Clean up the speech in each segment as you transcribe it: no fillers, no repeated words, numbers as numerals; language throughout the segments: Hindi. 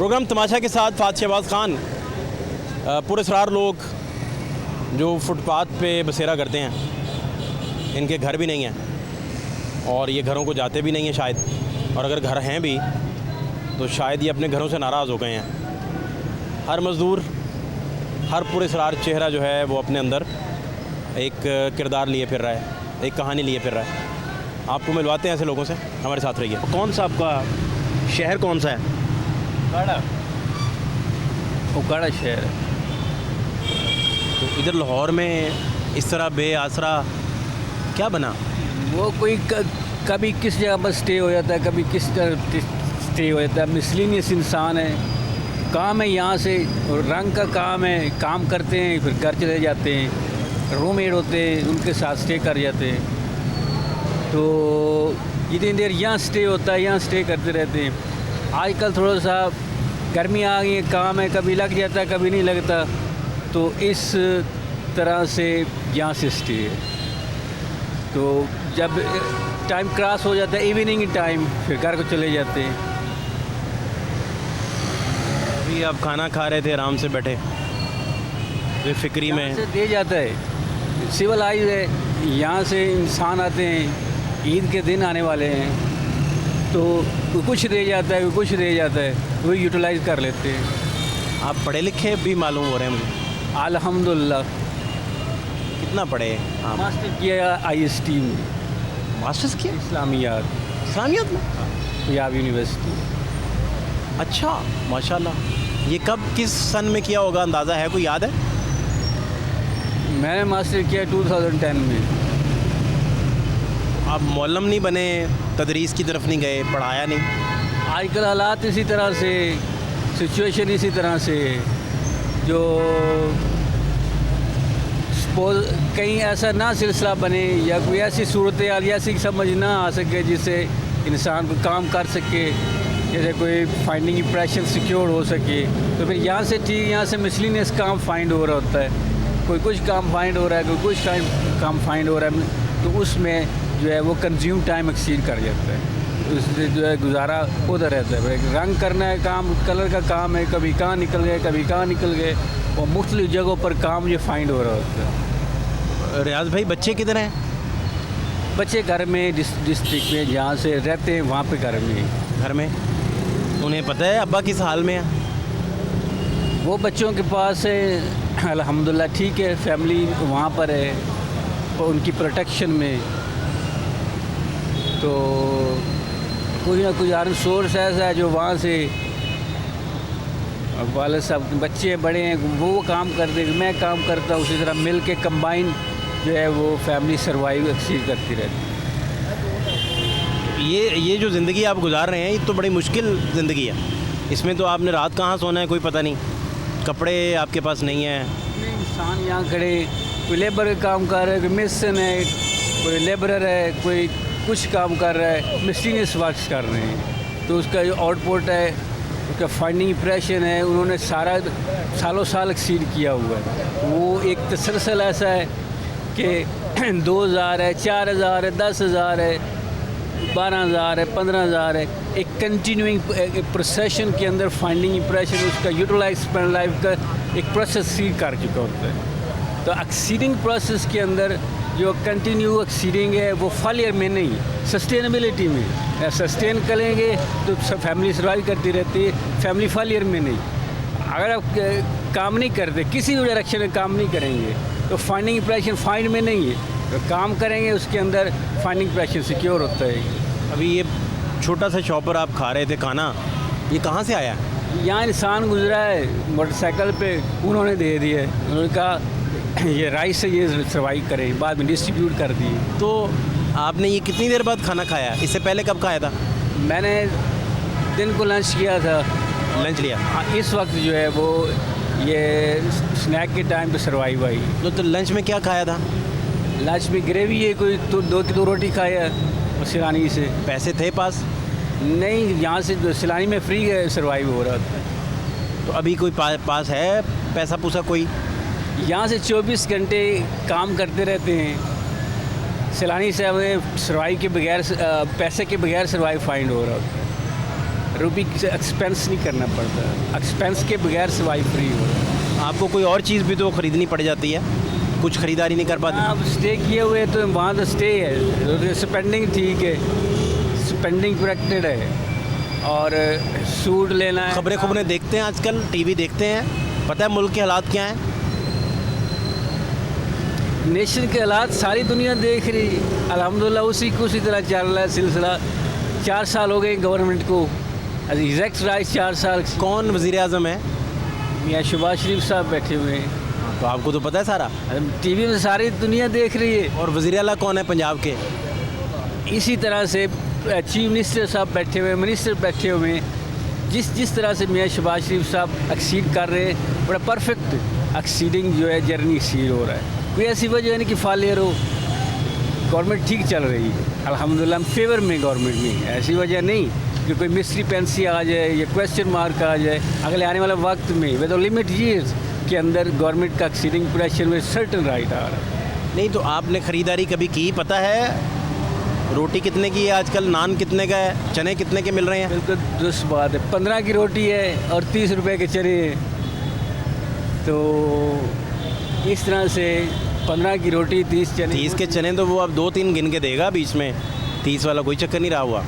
प्रोग्राम तमाशा के साथ फात शहबाज खान। पुरस्कार लोग जो फुटपाथ पे बसेरा करते हैं, इनके घर भी नहीं हैं और ये घरों को जाते भी नहीं हैं शायद, और अगर घर हैं भी तो शायद ये अपने घरों से नाराज़ हो गए हैं। हर मज़दूर, हर पुरस्कार चेहरा जो है वो अपने अंदर एक किरदार लिए फिर रहा है, एक कहानी लिए फिर रहा है। आपको मिलवाते हैं ऐसे लोगों से, हमारे साथ रहिए। कौन सा आपका शहर कौन सा है? उकाड़ा शहर है। तो इधर लाहौर में इस तरह बेआसरा क्या बना? वो कोई कभी किस जगह पर स्टे हो जाता है, कभी किस तरह स्टे हो जाता है। मिसलिनियस इंसान है, काम है यहाँ से, रंग का काम है, काम करते हैं फिर घर चले जाते हैं, रूममेट होते हैं उनके साथ स्टे कर जाते हैं। तो जितनी देर यहाँ स्टे होता है यहाँ स्टे करते रहते हैं। आजकल थोड़ा सा गर्मी आ गई है, काम है, कभी लग जाता है कभी नहीं लगता, तो इस तरह से यहाँ से स्टे है। तो जब टाइम क्रॉस हो जाता है इवनिंग टाइम, फिर घर को चले जाते हैं। अभी आप खाना खा रहे थे आराम से बैठे, बेफिक्री में से दे जाता है, सिविलाइज है। यहाँ से इंसान आते हैं, ईद के दिन आने वाले हैं, तो कुछ दे जाता है, कुछ दे जाता है, वो यूटिलाइज़ कर लेते हैं। आप पढ़े लिखे भी मालूम हो रहे हैं मुझे। अल्हम्दुलिल्लाह। कितना पढ़े आप? मास्टर किया IST में, मास्टर्स किया इस्लामियात, इस्लामियत में, पंजाब यूनिवर्सिटी। अच्छा माशाल्लाह। ये कब किस सन में किया होगा, अंदाज़ा है, कोई याद है? मैंने मास्टर किया 2010 में। आप मौलम नहीं बने, तदरीस की तरफ नहीं गए, पढ़ाया नहीं? आजकल हालात इसी तरह से, सिचुएशन इसी तरह से, जो सपोज कहीं ऐसा ना सिलसिला बने या कोई ऐसी सूरत हाल ऐसी समझ ना आ सके जिससे इंसान को काम कर सके, जैसे कोई फाइंडिंग इंप्रेशन सिक्योर हो सके, तो फिर यहाँ से ठीक, यहाँ से मिसलिनियस काम फाइंड हो रहा होता है। कोई कुछ काम फाइंड हो रहा है, कोई कुछ काम फाइंड हो रहा है, तो उसमें जो है वो कंज्यूम टाइम एक्सीड कर जाता है, उससे जो है गुजारा उधर रहता है। रंग करना है, काम कलर का काम है, कभी कहाँ निकल गए कभी कहाँ निकल गए, और मुख्तलिफ जगहों पर काम ये फाइंड हो रहा होता है। रियाज भाई, बच्चे किधर हैं? बच्चे घर में, डिस्ट्रिक्ट में जहाँ से रहते हैं वहाँ पे घर में। घर में उन्हें पता है अब्बा किस हाल में है? वो बच्चों के पास है, अल्हम्दुलिल्लाह ठीक है, फैमिली वहाँ पर है और उनकी प्रोटेक्शन में। तो कोई ना कोई अर्न सोर्स ऐसा है जो वहाँ से वाले सब बच्चे बड़े हैं, वो काम करते हैं, मैं काम करता हूँ, उसी तरह मिल के कंबाइन जो है वो फैमिली सर्वाइव एक्सीड करती रहती है। ये जो ज़िंदगी आप गुजार रहे हैं, ये तो बड़ी मुश्किल ज़िंदगी है। इसमें तो आपने रात कहाँ सोना है कोई पता नहीं, कपड़े आपके पास नहीं है। इंसान यहाँ खड़े, कोई लेबर का काम कर रहा है, कोई मिस्त्री है, कोई लेबरर है, कोई कुछ काम कर रहा है, मिस्टीनियस वर्क्स कर रहे हैं, तो उसका जो आउटपुट है, उसका फाइंडिंग इंप्रेशन है, उन्होंने सारा सालों साल एक्सीड किया हुआ है। वो एक तसलसल ऐसा है कि 2000 है, 4000 है, 10,000 है, 12,000 है, 15,000 है, एक कंटिन्यूइंग प्रोसेशन के अंदर फाइंडिंग इंप्रेशन, उसका यूटिलाइज लाइफ का एक प्रोसेस सीड कर चुका होता है। तो एक्सीडिंग प्रोसेस के अंदर जो कंटिन्यू एक्सीडिंग है वो फेलियर में नहीं, सस्टेनेबिलिटी में। सस्टेन करेंगे तो फैमिली सर्वाइव करती रहती है, फैमिली फेलियर में नहीं। अगर आप काम नहीं करते, किसी भी डायरेक्शन में काम नहीं करेंगे, तो फाइंडिंग इंप्रेशन फाइंड में नहीं है, तो काम करेंगे उसके अंदर फाइंडिंग इंप्रेशन सिक्योर होता है। अभी ये छोटा सा शॉपर आप खा रहे थे खाना, ये कहाँ से आया? यहाँ इंसान गुजरा है मोटरसाइकिल पे, उन्होंने दे दिया है, उन्होंने कहा ये राइस से ये सर्वाइव करें, बाद में डिस्ट्रीब्यूट कर दिए। तो आपने ये कितनी देर बाद खाना खाया? इससे पहले कब खाया था? मैंने दिन को लंच किया था। लंच लिया? हाँ, इस वक्त जो है वो ये स्नैक के टाइम पे सर्वाइव आई। तो लंच में क्या खाया था? लंच में ग्रेवी है, कोई तो दो रोटी खाया सिलानी से। पैसे थे पास? नहीं, यहाँ से सिलानी में फ्री सर्वाइव हो रहा था। तो अभी कोई पास है पैसा पूसा कोई? यहाँ से 24 घंटे काम करते रहते हैं, सिलानी से हमें सर्वाइव के बगैर, पैसे के बगैर सर्वाइव फाइंड हो रहा होता है। रुपये से एक्सपेंस नहीं करना पड़ता, एक्सपेंस के बगैर सवाई फ्री हो रहा है। आपको कोई और चीज़ भी तो खरीदनी पड़ जाती है, कुछ खरीदारी नहीं कर पाते? आप स्टे किए हुए तो वहाँ तो स्टे है, स्पेंडिंग ठीक है, स्पेंडिंग प्रोटेक्टेड है। और सूट लेना है। खबरें देखते हैं आजकल, टीवी देखते हैं, पता है मुल्क के हालात क्या हैं? नेशन के हालात सारी दुनिया देख रही, अल्हम्दुलिल्लाह उसी तरह चल रहा है सिलसिला। 4 साल हो गए गवर्नमेंट को, एग्जैक्ट राइट 4 साल। कौन वज़ीर आज़म है? मियाँ शहबाज शरीफ साहब बैठे हुए हैं। तो आपको तो पता है सारा, टीवी में सारी दुनिया देख रही है। और वज़ीर आला कौन है पंजाब के? इसी तरह से चीफ मिनिस्टर साहब बैठे हुए हैं, मिनिस्टर बैठे हुए हैं। जिस तरह से मियाँ शहबाज शरीफ साहब एक्सीड कर रहे हैं, बड़ा परफेक्ट एक्सीडिंग जो है जर्नी एक्सीड हो रहा है। कोई ऐसी वजह नहीं कि फालियर हो, गवर्नमेंट ठीक चल रही है अल्हम्दुलिल्लाह, फेवर में गवर्नमेंट में। ऐसी वजह नहीं कि कोई मिस्ट्री पेंसी आ जाए या क्वेश्चन मार्क आ जाए। अगले आने वाले वक्त में विद लिमिट ईयर्स के अंदर गवर्नमेंट का एक्सीडिंग प्रेशर में सर्टन राइट आ रहा है। नहीं तो आपने ख़रीदारी कभी की? पता है रोटी कितने की है आजकल, नान कितने का है, चने कितने के मिल रहे हैं? बिल्कुल दुरुस्त बात है। 15 की रोटी है और 30 रुपए के चने हैं। तो इस तरह से 15 की रोटी 30 चने। 30 के चने तो वो अब 2-3 गिन के देगा बीच में, 30 वाला कोई चक्कर नहीं रहा हुआ।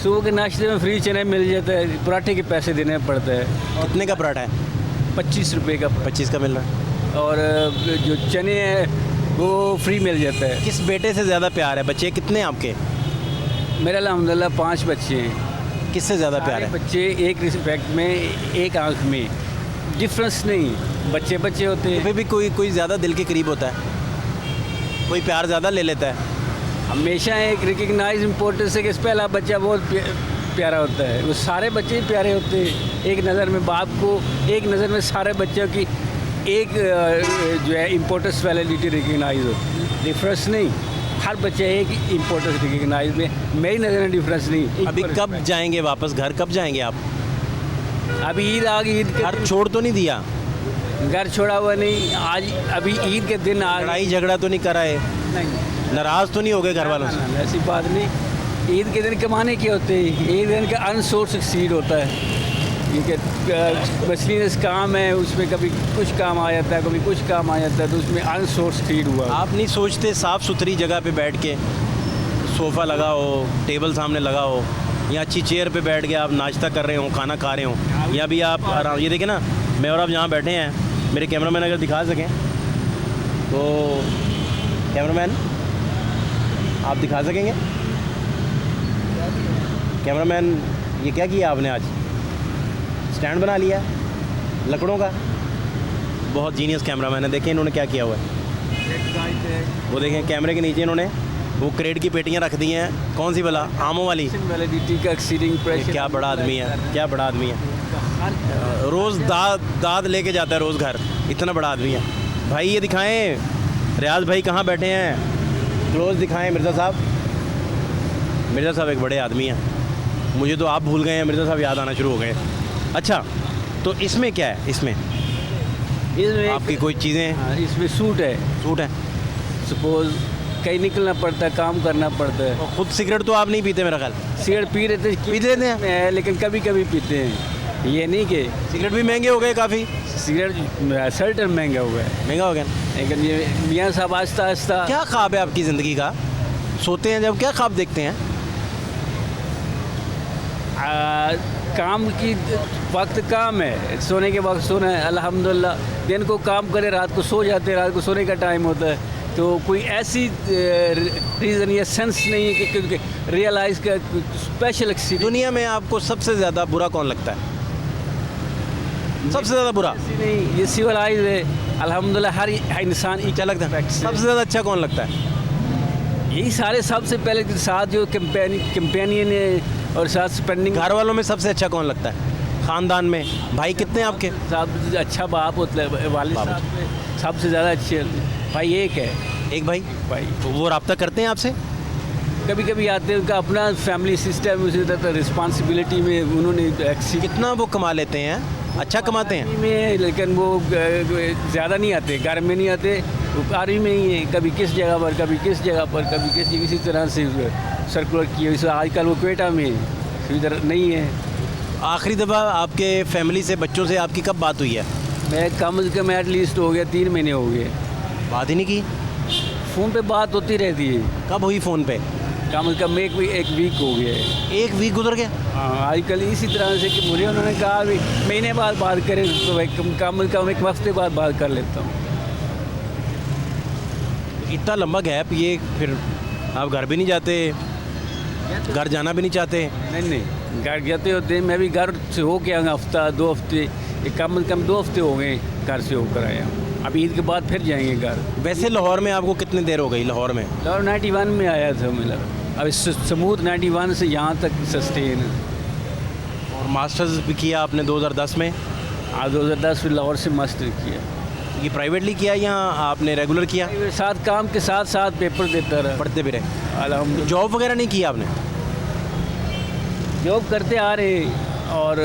सुबह के नाश्ते में फ्री चने मिल जाता है, पराठे के पैसे देने पड़ते हैं। कितने का पराठा है? 25 रुपये का। 25 का मिल रहा है। और जो चने हैं वो फ्री मिल जाता है। किस बेटे से ज़्यादा प्यार है? बच्चे कितने हैं आपके? मेरे अल्हम्दुलिल्लाह 5 बच्चे हैं। किससे ज़्यादा प्यार है? बच्चे एक रिस्पेक्ट में, एक आंख में, डिफरेंस नहीं, बच्चे बच्चे होते हैं। फिर भी कोई ज़्यादा दिल के करीब होता है, कोई प्यार ज़्यादा ले लेता है। हमेशा एक रिकग्नाइज इम्पोर्टेंस है कि पहला बच्चा बहुत प्यारा होता है। वो सारे बच्चे ही प्यारे होते हैं। एक नज़र में बाप को, एक नज़र में सारे बच्चों की एक जो है इम्पोर्टेंस वैलिडिटी रिकग्नाइज होती है, डिफरेंस नहीं। हर बच्चे एक इम्पोर्टेंस रिकग्नाइज में, मेरी नज़र में डिफरेंस नहीं। अभी कब जाएंगे वापस घर, कब जाएंगे आप? अभी ईद आ गई, ईद घर छोड़ तो नहीं दिया? घर छोड़ा हुआ नहीं। आज अभी ईद के दिन आ लड़ाई झगड़ा तो नहीं करा है? नहीं, नाराज़ तो नहीं हो गए घर वालों से? ऐसी बात नहीं। ईद के दिन कमाने के होते हैं, ईद दिन का अनसोर्स एक्सीड होता है। क्योंकि मसलिस काम है, उसमें कभी कुछ काम आ जाता है, कभी कुछ काम आ जाता है, तो उसमें अनसोर्स फीड हुआ। आप नहीं सोचते साफ़ सुथरी जगह पे बैठ के, सोफ़ा लगा हो, टेबल सामने लगा हो, या अच्छी चेयर पे बैठ के आप नाश्ता कर रहे हो, खाना खा रहे हो, या भी आप आराम, ये देखें ना, मैं और आप जहाँ बैठे हैं, मेरे कैमरामैन अगर दिखा सकें तो, कैमरामैन आप दिखा सकेंगे? कैमरामैन ये क्या किया आपने आज? स्टैंड बना लिया लकड़ों का। बहुत जीनियस कैमरामैन है। देखें इन्होंने क्या किया हुआ है, वो देखें कैमरे के नीचे इन्होंने वो क्रेड की पेटियां रख दी हैं। कौन सी वाला? आमों वाली। वैलिडिटी का एक्सीडिंग प्रेशर। क्या बड़ा आदमी है, क्या बड़ा आदमी है। रोज़ दाद लेके जाता है रोज़ घर, इतना बड़ा आदमी है। भाई ये दिखाएं, रियाज भाई कहाँ बैठे हैं, क्लोज दिखाएं। मिर्ज़ा साहब एक बड़े आदमी हैं। मुझे तो आप भूल गए हैं, मिर्ज़ा साहब याद आना शुरू हो गए। अच्छा, तो इसमें क्या है? इसमें आपकी कोई चीज़ें? हाँ, इसमें सूट है। सपोज कहीं निकलना पड़ता है, काम करना पड़ता है। और खुद सिगरेट तो आप नहीं पीते मेरा ख्याल? सिगरेट पी लेते हैं, लेकिन कभी कभी पीते हैं। ये नहीं कि सिगरेट भी महंगे हो गए काफ़ी। सिगरेट सर्टन महंगा हुआ है, महंगा हो गया। लेकिन ये मियाँ साहब आहिस्ता आहिस्ता। क्या ख्वाब है आपकी ज़िंदगी का? सोते हैं जब क्या ख्वाब देखते हैं? काम की वक्त काम है, सोने के वक्त सोना है अल्हम्दुलिल्लाह। दिन को काम करे, रात को सो जाते हैं, रात को सोने का टाइम होता है। तो कोई ऐसी रीज़न या सेंस नहीं है कि क्योंकि रियलाइज़ का स्पेशल एक्सीडेंट। दुनिया में आपको सबसे ज़्यादा बुरा कौन लगता है? सबसे ज़्यादा बुरा? नहीं, ये सिविलाइज है अल्हम्दुलिल्लाह। हर इंसान क्या लगता है? सबसे ज़्यादा अच्छा कौन लगता है? यही सारे सबसे पहले के साथ जो कंपेनियन है और साथ स्पेंडिंग। घर वालों में सबसे अच्छा कौन लगता है? ख़ानदान में भाई कितने आपके? साहब अच्छा बाप होता है, वालिद साहब सबसे ज़्यादा अच्छे। भाई एक है, एक भाई। तो वो रब्ता करते हैं आपसे? कभी कभी आते हैं, उनका अपना फैमिली सिस्टम, उसी तरह रिस्पॉन्सिबिलिटी में उन्होंने कितना वो कमा लेते हैं? अच्छा कमाते हैं में, लेकिन वो ज़्यादा नहीं आते, घर में नहीं आते, वो आर्मी में ही है। कभी किस जगह पर, कभी किस जगह पर, कभी किस, इसी तरह से सर्कुलर किए। आजकल वो क्वेटा में सुविधा नहीं है। आखिरी दफ़ा आपके फैमिली से, बच्चों से आपकी कब बात हुई है? मैं कम से कम एटलीस्ट हो गया 3 महीने हो गए, बात ही नहीं की? फ़ोन पे बात होती रहती है। कब हुई फ़ोन पे? कम से कम एक वीक हो गया है। एक वीक गुजर गया? हाँ, आजकल इसी तरह से कि मुझे उन्होंने कहा भी महीने बाद बात करें, तो भाई कम से कम एक हफ्ते बाद बात कर लेता हूँ। इतना लंबा गैप, ये फिर आप घर भी नहीं जाते, घर जाना भी नहीं चाहते? नहीं, घर जाते होते, मैं भी घर से होके आऊँगा हफ्ता 2 हफ्ते, कम से कम 2 हफ्ते हो गए घर से होकर आया हूँ। अब ईद के बाद फिर जाएंगे घर। वैसे लाहौर में आपको कितनी देर हो गई? लाहौर में लाहौर 91 में आया था मतलब, अब स्मूथ 91 से यहाँ तक सस्टेन है। और मास्टर्स भी किया आपने 2010 में? आज 2010 में लाहौर से मास्टर किया। ये प्राइवेटली किया या आपने रेगुलर किया? साथ काम के साथ साथ पेपर देता रहा, पढ़ते भी रहे? अल्हम्दुलिल्लाह। जॉब वगैरह नहीं किया आपने? जॉब करते आ रहे और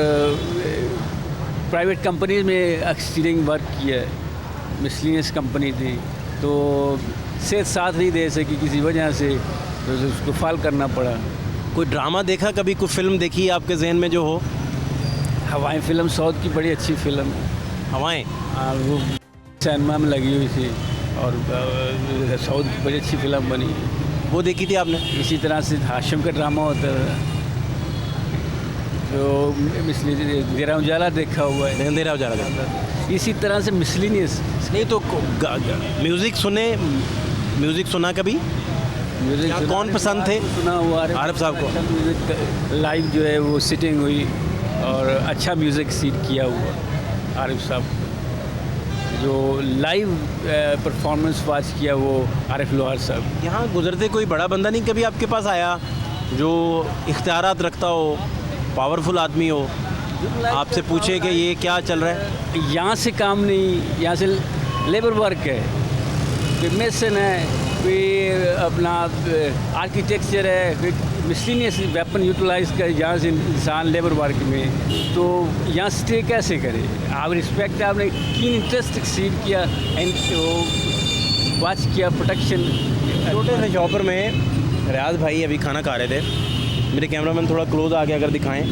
प्राइवेट कंपनीज में एक्सपीरियंस वर्क किया है। मिसलिनियस कंपनी थी तो सेहत साथ नहीं दे सकी किसी वजह से, तो उसको फाल करना पड़ा। कोई ड्रामा देखा कभी? कोई फिल्म देखी आपके जहन में जो हो? हवाएं फिल्म साउथ की बड़ी अच्छी फिल्म है। हवाएं? वो सिनेमा में लगी हुई थी और साउथ की बड़ी अच्छी फिल्म बनी। वो देखी थी आपने? इसी तरह से हाशिम का ड्रामा होता है जो अंधेरा उजाला देखा हुआ है। अंधेरा उजाला देखा। इसी तरह से मिसलिनियस नहीं तो म्यूज़िक सुना कभी? म्यूजिक कौन पसंद थे? सुना हुआ आरिफ साहब को? म्यूजिक लाइव जो है वो सिटिंग हुई और अच्छा म्यूज़िक सीट किया हुआ आरिफ साहब जो लाइव परफॉर्मेंस वाच किया वो आरिफ लोहार साहब। यहाँ गुजरते कोई बड़ा बंदा नहीं कभी आपके पास आया जो इख्तियारात रखता हो, पावरफुल आदमी हो, आपसे पूछे कि ये क्या चल रहा है? यहाँ से काम नहीं, यहाँ से लेबर वर्क है, कोई मेसन है, कोई अपना आर्किटेक्चर है, कोई मिसलिनियस वेपन यूटिलाइज कर यहाँ से इंसान लेबर वर्क में, तो यहाँ स्टे कैसे करे? आप रिस्पेक्ट आपने कीन इंटरेस्ट सीड किया एंड वाच किया प्रोटेक्शन। छोटे से शॉपर में रियाज भाई अभी खाना खा रहे थे। मेरे कैमरामैन थोड़ा क्लोज आके अगर दिखाएं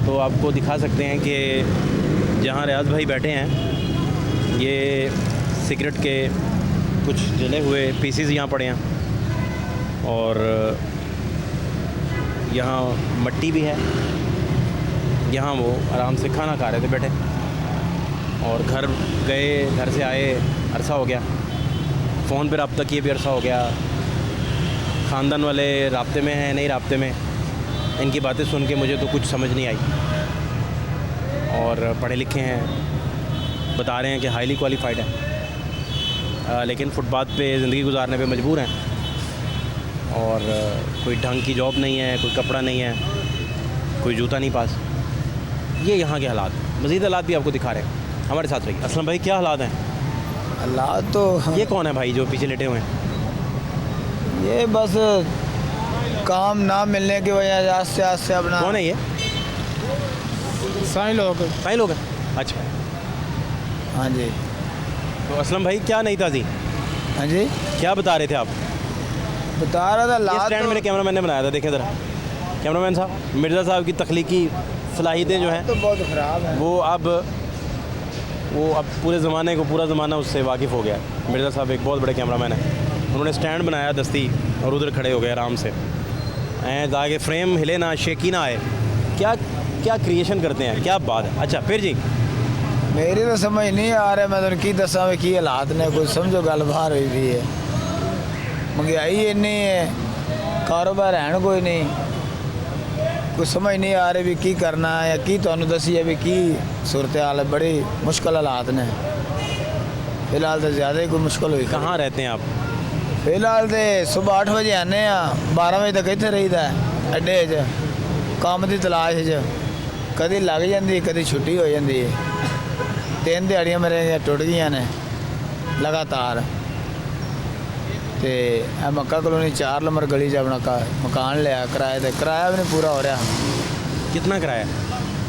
तो आपको दिखा सकते हैं कि जहाँ रियाज भाई बैठे हैं ये सिगरेट के कुछ जले हुए पीसीज यहाँ पड़े हैं और यहाँ मट्टी भी है। यहाँ वो आराम से खाना खा रहे थे बैठे और घर गए, घर से आए अरसा हो गया, फ़ोन पे रब्ता किए भी अरसा हो गया, ख़ानदान वाले राब्ते में हैं नहीं राब्ते में। इनकी बातें सुन के मुझे तो कुछ समझ नहीं आई और पढ़े लिखे हैं, बता रहे हैं कि हाईली क्वालिफाइड है, लेकिन फुटपाथ पे ज़िंदगी गुजारने पे मजबूर हैं और कोई ढंग की जॉब नहीं है, कोई कपड़ा नहीं है, कोई जूता नहीं पास। ये यहाँ के हालात। मज़ीद हालात भी आपको दिखा रहे हैं, हमारे साथ रहिए। असलम भाई क्या हालात हैं? हालात तो ये कौन है भाई जो पीछे लेटे हुए हैं? ये बस काम ना मिलने की वजह से आस्ते आस्ते अपना। कौन है ये? साईं लोग। साईं लोग हैं? अच्छा। हाँ जी। तो असलम भाई क्या नहीं ताज़ी? हाँ जी, क्या बता रहे थे आप? बता रहा था ये लात स्टैंड मेरे कैमरामैन ने बनाया था, देखे ज़रा कैमरामैन साहब। मिर्ज़ा साहब की तख्लीकी सलाहियतें जो हैं तो बहुत ख़राब है। वो अब पूरे ज़माने को, पूरा ज़माना उससे वाकिफ़ हो गया है। मिर्ज़ा साहब एक बहुत बड़े कैमरामैन हैं, उन्होंने स्टैंड बनाया दस्ती और उधर खड़े हो गए आराम से, ताकि फ्रेम हिले ना, शेकी ना आए। क्या क्या क्रिएशन करते हैं, क्या बात है। अच्छा फिर जी? मेरी तो समझ नहीं आ रहा, मैं तो की दसा में की हालात ने कुछ समझो गल बाहर हुई भी है। महंगाई इन्नी है, कारोबार है कोई नहीं, कुछ समझ नहीं आ रही भी की करना है या की तुहानू दसी है भी की सूरत हाल है। बड़ी मुश्किल हालात ने फिलहाल तो ज़्यादा ही कोई मुश्किल हुई। कहाँ रहते हैं आप? फिलहाल तो सुबह 8 बजे आने 12 बजे तक इतने रहीदा अड्डे च काम की तलाश च। कभी लग जाती, कभी छुट्टी हो जाती है। 3 दिहाड़ियाँ मेरे टुट गई ने लगातार। तो मक्का कॉलोनी 4 नंबर गली च अपना मकान लिया किराए पर, किराया भी नहीं पूरा हो रहा। कितना किराया?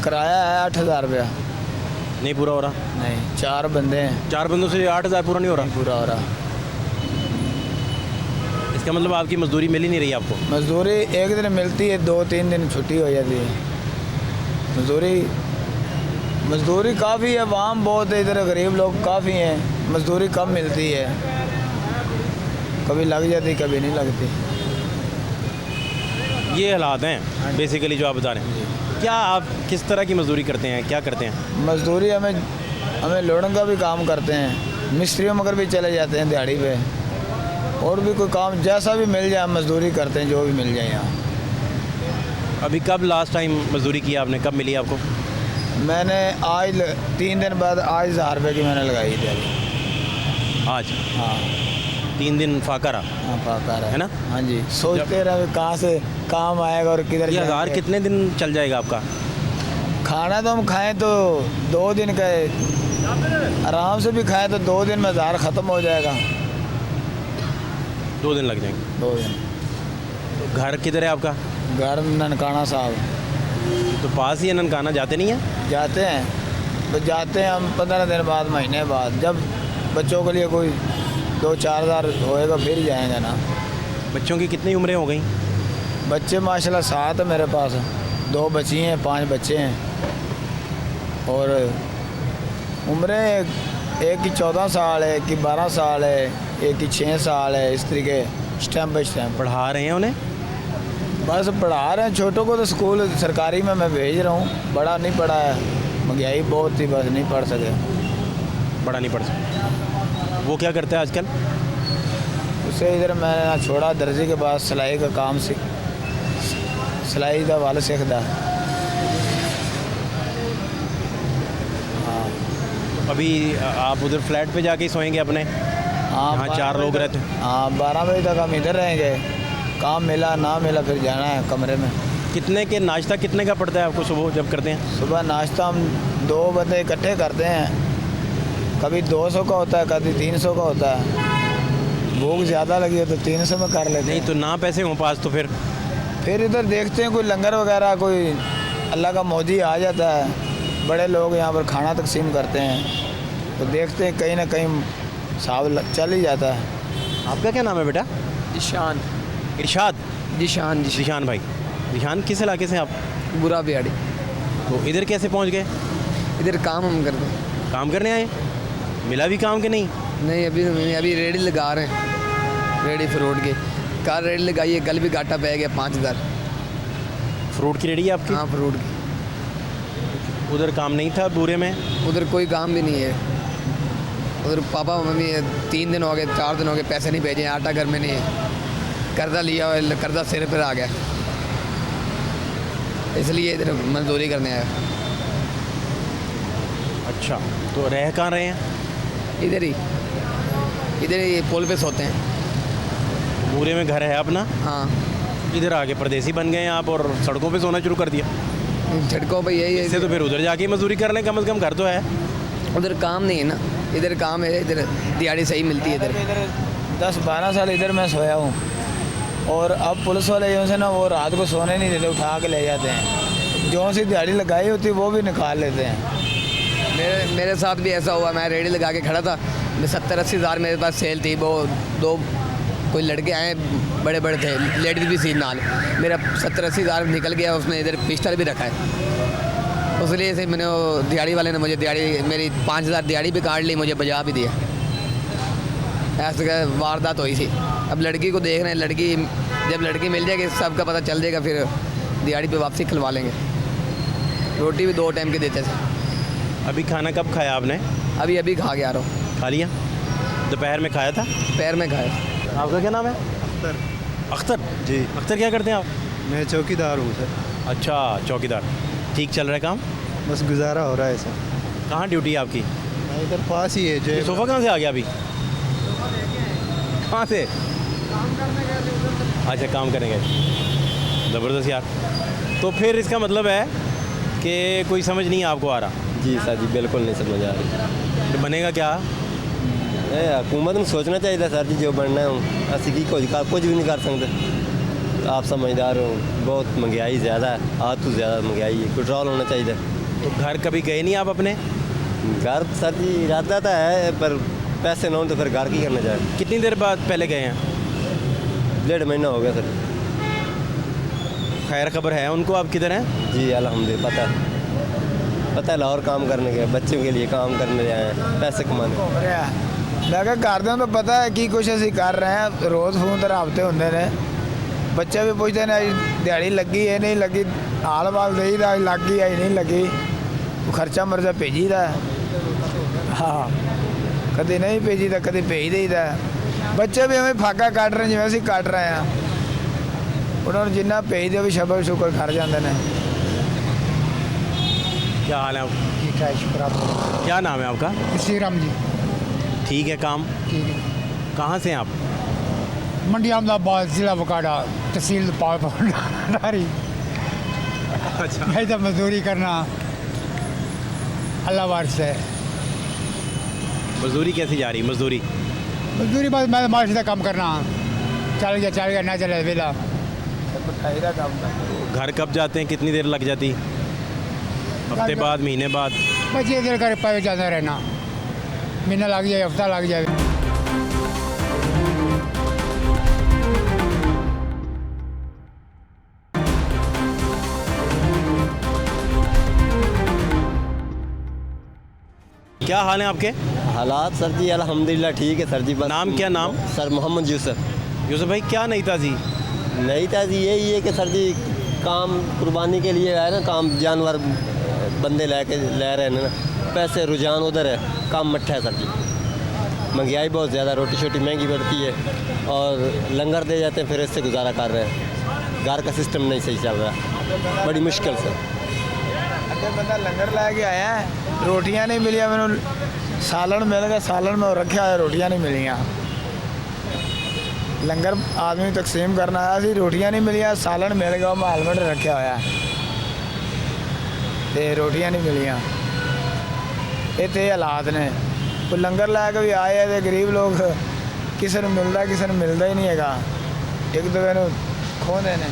किराया है 8,000 रुपया। नहीं पूरा हो रहा? नहीं, 4 बंदे हैं, 4 बंदों से 8,000 पूरा नहीं हो रहा? पूरा हो रहा। इसका मतलब आपकी मजदूरी मिल ही नहीं रही आपको? मजदूरी एक दिन मिलती है, 2-3 दिन छुट्टी हो जाती है। मजदूरी काफ़ी है, वाम बहुत है, इधर गरीब लोग काफ़ी हैं, मजदूरी कम मिलती है, कभी लग जाती कभी नहीं लगती। ये हालात हैं बेसिकली जो आप बता रहे हैं। क्या आप किस तरह की मजदूरी करते हैं, क्या करते हैं? मजदूरी हमें लोडों का भी काम करते हैं, मिस्त्रियों मगर भी चले जाते हैं दिहाड़ी पे, और भी कोई काम जैसा भी मिल जाए मजदूरी करते हैं, जो भी मिल जाए यहाँ। अभी कब लास्ट टाइम मजदूरी की आपने, कब मिली आपको? मैंने आज 3 दिन बाद आज 1000 रुपये की मैंने लगाई दिहाड़ी। आज? हाँ 3 दिन फाका रहा हाँ फाका रहा है ना? हाँ जी, सोचते रहे कहाँ से काम आएगा और किधर ये 1000 जाएंगे। कितने दिन चल जाएगा आपका? खाना तो हम खाएं तो 2 दिन का आराम से भी खाएं तो 2 दिन में 1000 ख़त्म हो जाएगा। 2 दिन लग जाएंगे। 2 दिन। घर किधर है आपका? घर ननकाना साहब। तो पास ही है ननकाना, जाते नहीं हैं? जाते हैं तो जाते हैं हम 15 दिन बाद, महीने बाद, जब बच्चों के लिए कोई 2-4 हज़ार होएगा फिर जाएंगे ना। बच्चों की कितनी उम्रें हो गई? बच्चे माशाल्लाह 7 है मेरे पास, 2 बच्ची हैं, 5 बच्चे हैं, और उम्रें एक की 14 साल है, एक की 12 साल है, एक की 6 साल है, इस तरीके स्टैम्प बाई स्टैम्प। पढ़ा रहे हैं उन्हें? बस पढ़ा रहे हैं, छोटों को तो स्कूल सरकारी में मैं भेज रहा हूँ, बड़ा नहीं पढ़ा है, महंगाई बहुत थी, बस नहीं पढ़ सके। बड़ा नहीं पढ़ सकते। वो क्या करते हैं आजकल? उसे इधर मैं छोड़ा, दर्जी के बाद सिलाई का काम सीख, सिलाई का वाल सीखता। हाँ अभी आप उधर फ्लैट पे जाके ही सोएंगे अपने? हाँ यहाँ 4 लोग रहते हैं। हाँ 12 बजे तक हम इधर रहेंगे, काम मिला ना मिला फिर जाना है कमरे में। कितने के नाश्ता कितने का पड़ता है आपको सुबह जब करते हैं? सुबह नाश्ता हम 2 बंदे इकट्ठे करते हैं, कभी 200 का होता है, कभी 300 का होता है। भूख ज़्यादा लगी हो तो 300 में कर लेते नहीं हैं। तो ना पैसे हों पास तो फिर इधर देखते हैं कोई लंगर वगैरह, कोई अल्लाह का मौजी आ जाता है, बड़े लोग यहाँ पर खाना तकसीम करते हैं, तो देखते हैं कहीं ना कहीं साहब चल ही जाता है। आपका क्या नाम है बेटा? ईशान। इरशाद? जिशान जिशान भाई। जिशान किस इलाके से आप? बुरा बिहाड़ी। तो इधर कैसे पहुंच गए? इधर काम हम करते हैं। काम करने आए? मिला भी काम के नहीं? नहीं अभी रेडी लगा रहे हैं, रेडी फ्रूट की कार रेडी लगाई है, कल भी घाटा पै गया 5000। फ्रूट की रेडी है आपकी? हाँ फ्रूट की। उधर काम नहीं था बुरे में? उधर कोई काम भी नहीं है, उधर पापा मम्मी 3 दिन हो गए 4 दिन हो गए पैसे नहीं भेजे, आटा घर में नहीं है, कर्जा लिया और कर्जा सिर पर आ गया, इसलिए इधर मजदूरी करने आया। अच्छा, तो रह कहाँ रहे हैं? इधर ही पुल पे सोते हैं। बुरे में घर है अपना? हाँ इधर आके परदेसी बन गए आप और सड़कों पे सोना शुरू कर दिया। झटकों पर यही इससे है, तो फिर उधर जाके मजदूरी कर लें, कम से कम घर तो है। उधर काम नहीं है ना, इधर काम है, इधर दिहाड़ी सही मिलती है। इधर 10-12 साल इधर मैं सोया हूँ, और अब पुलिस वाले जो से ना वो रात को सोने नहीं देते, उठा के ले जाते हैं, जो सी दिहाड़ी लगाई होती वो भी निकाल लेते हैं। मेरे साथ भी ऐसा हुआ, मैं रेडी लगा के खड़ा था, 70-80 हज़ार मेरे पास सेल थी, वो 2 कोई लड़के आए बड़े बड़े थे, लेडीज भी थी नाल, मेरा 70-80 हज़ार निकल गया, उसने इधर पिस्टल भी रखा है, उसलिए से मैंने वो दिहाड़ी वाले ने मुझे दिहाड़ी मेरी 5000 दिहाड़ी भी काट ली, मुझे बजा भी दिया। ऐसे वारदात हुई थी। अब लड़की को देख रहे हैं, लड़की जब लड़की मिल जाएगी सबका पता चल जाएगा, फिर दिहाड़ी पे वापसी खिलवा लेंगे। रोटी भी 2 टाइम की देते थे। अभी खाना कब खाया आपने? अभी खा के आ रहा हूँ। खा लिया? दोपहर में खाया था? पैर में खाए। आपका क्या नाम है? अख्तर। अख्तर जी, अख्तर क्या करते हैं आप? मैं चौकीदार हूँ सर। अच्छा, चौकीदार। ठीक चल रहा है काम? बस गुजारा हो रहा है सर। कहाँ ड्यूटी है आपकी? मैं इधर पास ही है ये जो सोफ़ा कहाँ से आ गया अभी? कहाँ से? अच्छा, काम करने गए। ज़बरदस्त यार। तो फिर इसका मतलब है कि कोई समझ नहीं आपको आ रहा? जी सर जी, बिल्कुल नहीं समझ आ रही। तो बनेगा क्या? हुकूमत में सोचना चाहिए सर जी, जो बनना है असं की कुछ भी नहीं कर सकते। तो आप समझदार हो, बहुत महंगाई ज़्यादा है, आज तो ज़्यादा महंगाई है, पेट्रोल होना चाहिए। तो घर कभी गए नहीं आप अपने? घर सर जी इरादा तो है, पर पैसे ना हो तो फिर घर की करना चाहिए। कितनी देर बाद पहले गए हैं? 1.5 महीना हो गया सर। खैर खबर है उनको, आप किधर हैं? जी अल्हम्दुलिल्लाह पता है लाहौर काम करने के, बच्चों के लिए काम करने आए हैं, पैसे कमाने। ਘੁੰਮ ਰਿਹਾ ਮੈਂ ਕਿਹਾ ਘਰਦਿਆਂ ਨੂੰ ਤਾਂ ਪਤਾ ਹੈ ਕੀ ਕੁਛ ਅਸੀਂ ਕਰ ਰਹੇ ਹਾਂ। ਰੋਜ਼ ਫੋਨ ਤੇ ਰਾਬਤੇ ਹੁੰਦੇ ਨੇ, ਬੱਚੇ ਵੀ ਪੁੱਛਦੇ ਨੇ ਅੱਜ ਦਿਹਾੜੀ ਲੱਗੀ ਇਹ ਨਹੀਂ ਲੱਗੀ, ਹਾਲ ਵਾਲ ਦੇਈਦਾ ਅੱਜ ਲੱਗ ਗਈ ਅੱਜ ਨਹੀਂ ਲੱਗੀ, ਉਹ ਖਰਚਾ ਮਰਜ਼ਾ ਭੇਜੀਦਾ। ਹਾਂ ਕਦੇ ਨਹੀਂ ਭੇਜੀਦਾ ਕਦੇ ਭੇਜ ਦੇਈਦਾ। ਬੱਚੇ ਵੀ ਐਵੇਂ ਫਾਕਾ ਕੱਢ ਰਹੇ ਜਿਵੇਂ ਅਸੀਂ ਕੱਢ ਰਹੇ ਹਾਂ। ਉਹਨਾਂ ਨੂੰ ਜਿੰਨਾ ਭੇਜ ਦਿਓ ਵੀ ਸ਼ਬਰ ਸ਼ੁਕਰ ਕਰ ਜਾਂਦੇ ਨੇ। क्या हाल है आप? ठीक है, शुक्र आप। क्या नाम है आपका? श्री राम जी। ठीक है, काम ठीक है। कहाँ से हैं आप? मंडी अहमदाबाद, जिला बकाड़ा, तहसील पावरी। अच्छा, मैं तो मजदूरी करना अल्लाह वार से। मजदूरी कैसी जा रही? मजदूरी मजदूरी बस मैं मार्च का काम करना, चल गया ना चले वेला। ਮਿਠਾਈ ਦਾ ਕੰਮ ਕਰ। घर कब जाते हैं? कितनी देर लग जाती? हफ्ते बाद, महीने बाद? बस ये देर कर पाए जाता रहना, महीना लग जाए हफ्ता लग जाए। क्या हाल है आपके? हालात सर जी अल्हम्दुलिल्लाह ठीक है सर जी। बस नाम क्या नाम? सर मोहम्मद यूसुफ। यूसुफ भाई, क्या नहीं था जी? नहीं था जी, यही है कि सर जी काम कुर्बानी के लिए है ना, काम जानवर बंदे ले रहे हैं ना, पैसे रुझान उधर है, काम मट्ठा है सर जी। महंगाई बहुत ज़्यादा, रोटी शोटी महंगी पड़ती है और लंगर दे जाते हैं, फिर इससे गुजारा कर रहे हैं। घर का सिस्टम नहीं सही चल रहा, बड़ी मुश्किल से। ਅੱਗੇ ਬੰਦਾ ਲੰਗਰ ਲੈ ਕੇ ਆਇਆ, ਰੋਟੀਆਂ ਨਹੀਂ ਮਿਲੀਆਂ ਮੈਨੂੰ, ਸਾਲਣ ਮਿਲ ਗਿਆ, ਸਾਲਣ ਮੈਂ ਰੱਖਿਆ ਹੋਇਆ, ਰੋਟੀਆਂ ਨਹੀਂ ਮਿਲੀਆਂ। ਲੰਗਰ ਆਦਮੀ ਤਕਸੀਮ ਕਰਨ ਆਇਆ ਸੀ, ਰੋਟੀਆਂ ਨਹੀਂ ਮਿਲੀਆਂ, ਸਾਲਣ ਮਿਲ ਗਿਆ, ਮੈਂ ਹੈਲਮਟ ਰੱਖਿਆ ਹੋਇਆ ਤੇ ਰੋਟੀਆਂ ਨਹੀਂ ਮਿਲੀਆਂ। ਇੱਥੇ ਇਹ ਹਾਲਾਤ ਨੇ। ਕੋਈ ਲੰਗਰ ਲੈ ਕੇ ਵੀ ਆਏ ਆ ਤੇ ਗਰੀਬ ਲੋਕ, ਕਿਸੇ ਨੂੰ ਮਿਲਦਾ ਕਿਸੇ ਨੂੰ ਮਿਲਦਾ ਹੀ ਨਹੀਂ ਹੈਗਾ, ਇੱਕ ਦੂਜੇ ਨੂੰ ਖੋਹਦੇ ਨੇ।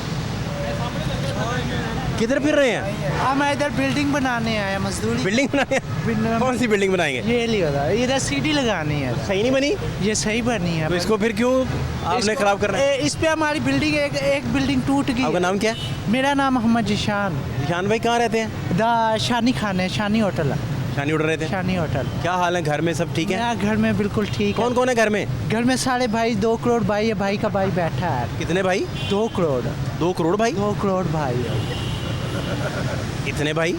किधर फिर रहे हैं? मैं इधर बिल्डिंग बनाने आया, मजदूरी। बिल्डिंग बनाने? कौन सी बिल्डिंग बनाएंगे? ये नहीं होता, इधर सीढ़ी लगानी है। सही नहीं बनी? ये सही बनी है। तो इसको फिर क्यों आपने इसको- खराब कर रहे हैं? इस पे हमारी बिल्डिंग एक बिल्डिंग टूट गई। आपका नाम क्या है? मेरा नाम मोहम्मद जिशान। जान भाई, कहाँ रहते हैं? दा शानी खाने, शानी होटल है। शानी उड़ रहे थे? शानी होटल। क्या हाल है? घर में सब ठीक है? मेरा घर में बिल्कुल ठीक कौन कौन है घर में? है। घर में सारे भाई, 2 करोड़ भाई है, भाई का भाई बैठा है। कितने भाई? 2 करोड़ 2 करोड़ भाई? 2 करोड़ भाई है। इतने भाई?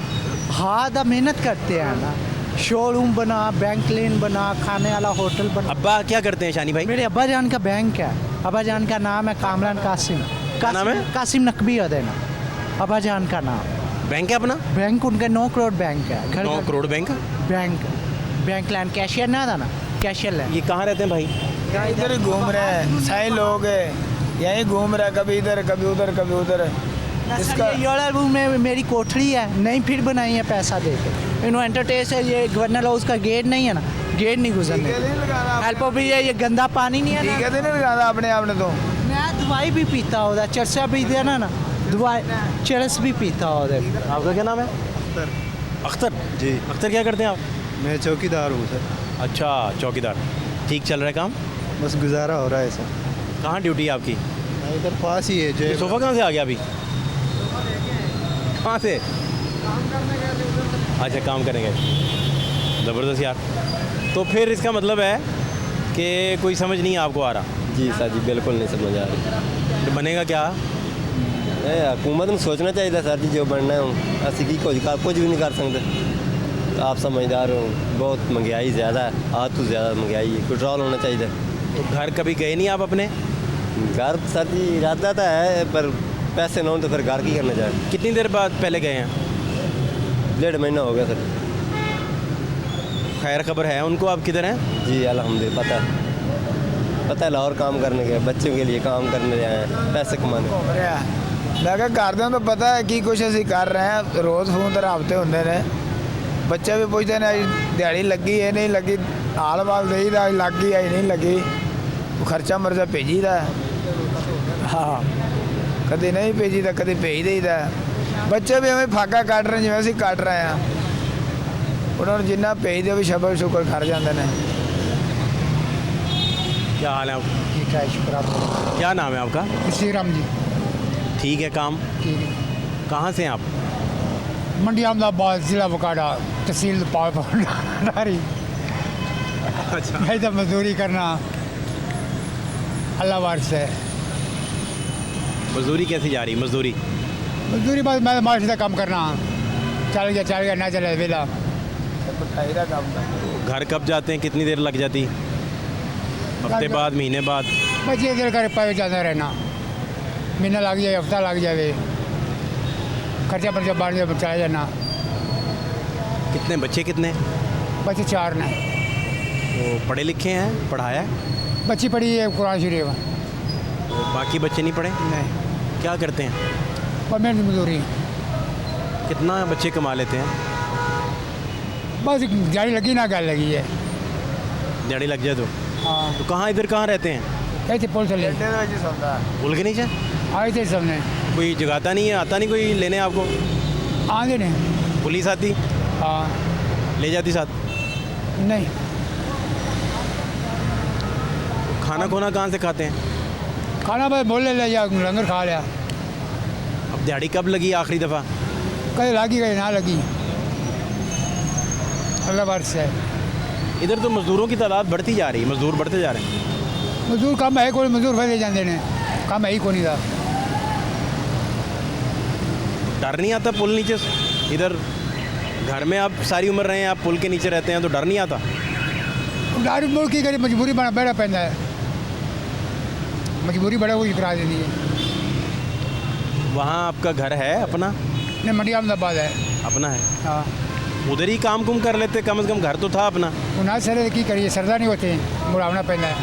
हाँ, दा मेहनत करते हैं ना, शोरूम बना, बैंक लेन बना, खाने वाला होटल बना। अब्बा क्या करते हैं शानी भाई? मेरे अब्बा जान का बैंक है। अब्बा जान का नाम है कामरान कासिम। नाम है? कासिम नकवी है देना अब्बा जान का नाम। बैंक है अपना? बैंक उनका 9 करोड़ बैंक है। 9 crore bank? Bank land cashier ना था ना, कैशियर लैंड। ये कहाँ रहते हैं भाई? यहाँ इधर ही घूम रहे हैं, सही लोग है, यहीं घूम रहे हैं, कभी इधर कभी उधर कभी उधर। इसका योलर रूम में मेरी कोठरी है, नहीं फिर बनाई है पैसा दे के। इन्होंने एंटरटेस है, ये गवर्नर हाउस का गेट नहीं है ना, गेट नहीं गुजरने। हेल्प भी है, ये गंदा पानी नहीं है ठीक ना। है नहीं लगाता अपने आप ने तो। मैं दवाई भी पीता होता, चरसा भी देना ना, दवाई चरस भी पीता होता। आपका क्या नाम है? अख्तर। अख्तर जी। अख्तर, क्या करते हैं आप? मैं चौकीदार हूँ सर। अच्छा, चौकीदार। ठीक चल रहा है काम? बस गुजारा हो रहा है सर। कहाँ ड्यूटी है आपकी? इधर पास ही है ये जो सोफ़ा कहाँ से आ गया अभी? कहाँ से? अच्छा, काम करेंगे। ज़बरदस्त यार। तो फिर इसका मतलब है कि कोई समझ नहीं आपको आ रहा? जी सर जी बिल्कुल नहीं समझ आ रही। तो बनेगा क्या? हुकूमत ਨੂੰ ਸੋਚਣਾ ਚਾਹੀਦਾ ਸਰ ਜੀ, ਜੋ ਬਣਨਾ ਹੈ ਹੁਣ ਅਸੀਂ ਕੀ ਕੁਝ ਵੀ ਨਹੀਂ ਕਰ ਸਕਦੇ। तो आप समझदार हो, बहुत महंगाई ज़्यादा है, आज तो ज़्यादा महंगाई है, कंट्रोल होना चाहिए। तो घर कभी गए नहीं आप अपने? घर सर जी इरादा तो है, पर पैसे ना हो तो फिर घर की करना जाए। कितनी देर बाद पहले गए हैं? 1.5 महीना हो गया सर। खैर खबर है उनको, आप किधर हैं? जी अल्हम्दुलिल्लाह पता है लाहौर काम करने के, बच्चों के लिए काम करने आए हैं, पैसे कमाने। ਘੁੰਮ ਰਿਹਾ ਮੈਂ ਕਿਹਾ ਘਰਦਿਆਂ ਨੂੰ ਤਾਂ ਪਤਾ ਹੈ ਕੀ ਕੁਛ ਅਸੀਂ ਕਰ ਰਹੇ ਹਾਂ। ਰੋਜ਼ ਫੋਨ ਤੇ ਰਾਬਤੇ ਹੁੰਦੇ ਨੇ, ਬੱਚੇ ਵੀ ਪੁੱਛਦੇ ਨੇ ਅੱਜ ਦਿਹਾੜੀ ਲੱਗੀ ਇਹ ਨਹੀਂ ਲੱਗੀ, ਹਾਲ ਵਾਲ ਦੇਈਦਾ ਅੱਜ ਲੱਗ ਗਈ ਅੱਜ ਨਹੀਂ ਲੱਗੀ, ਉਹ ਖਰਚਾ ਮਰਜ਼ਾ ਭੇਜੀਦਾ। ਹਾਂ ਕਦੇ ਨਹੀਂ ਭੇਜੀਦਾ ਕਦੇ ਭੇਜ ਦੇਈਦਾ। ਬੱਚੇ ਵੀ ਐਵੇਂ ਫਾਕਾ ਕੱਢ ਰਹੇ ਜਿਵੇਂ ਅਸੀਂ ਕੱਢ ਰਹੇ ਹਾਂ। ਉਹਨਾਂ ਨੂੰ ਜਿੰਨਾ ਭੇਜ ਦਿਓ ਵੀ ਸ਼ਬਰ ਸ਼ੁਕਰ ਕਰ ਜਾਂਦੇ ਨੇ। क्या हाल है आप? ठीक है शुक्र आप। क्या नाम है आपका? श्री राम जी। ठीक है काम। ठीक है। कहाँ से हैं आप? मंडी अहमदाबाद, जिला बकाड़ा, तहसील पावरी। अच्छा। मैं तो मजदूरी करना अल्लाह वारिस है। मजदूरी कैसी जा रही? मजदूरी मजदूरी बस मैं मार्च का काम करना, चल गया ना चले वेला। मिठाई का काम करना। घर कब जाते हैं? कितनी देर लग जाती? हफ्ते बाद, महीने बाद? बस ये देर कर पाए जाता रहना, महीना लग जाए, हफ्ता लग जाए, खर्चा पर्चा बाढ़ जाए, बचाया जाना। कितने बच्चे? कितने बच्चे 4 ने। वो पढ़े लिखे हैं? पढ़ाया है? बच्ची पढ़ी है कुरान शरीफ। वो बाकी बच्चे नहीं पढ़े? नहीं, क्या करते हैं? पर मेहनत मजदूरी। कितना बच्चे कमा लेते हैं? बस जारी लगी ना गल लगी है। दिहाड़ी लग जाए तो? हाँ, तो कहाँ इधर कहाँ रहते हैं? ऐसे पुल चले पुल के नीचे? आए थे सबने। कोई जगाता नहीं है? आता नहीं कोई लेने आपको? आंधे ने। पुलिस आती हाँ, ले जाती साथ? नहीं, खाना खोना कहाँ से खाते हैं? खाना बस बोले ले या लंगर खा लिया। अब दिहाड़ी कब लगी आखिरी दफ़ा? कहीं लगी कहीं ना लगी, अल्लाह वारिस है। इधर तो मज़दूरों की तादाद बढ़ती जा रही है, मज़दूर बढ़ते जा रहे हैं। मजदूर कम है, कोई मजदूर वैसे जाते ने, कम है ही कोई नहीं था। डर नहीं आता पुल नीचे से? इधर घर में आप सारी उम्र रहे हैं, आप पुल के नीचे रहते हैं, तो डर नहीं आता? गाड़ी मुल्क की करी मजबूरी बना बैठा पैदा है, मजबूरी बड़ा हुई करा देती है। वहाँ आपका घर है अपना? नहीं, मंडी अहमदाबाद है। अपना है? हाँ, उधर ही काम कुम कर लेते, कम से कम घर तो था अपना। उन्हें सर की करिए, सरदा नहीं होते, मुड़ावना पैदा है।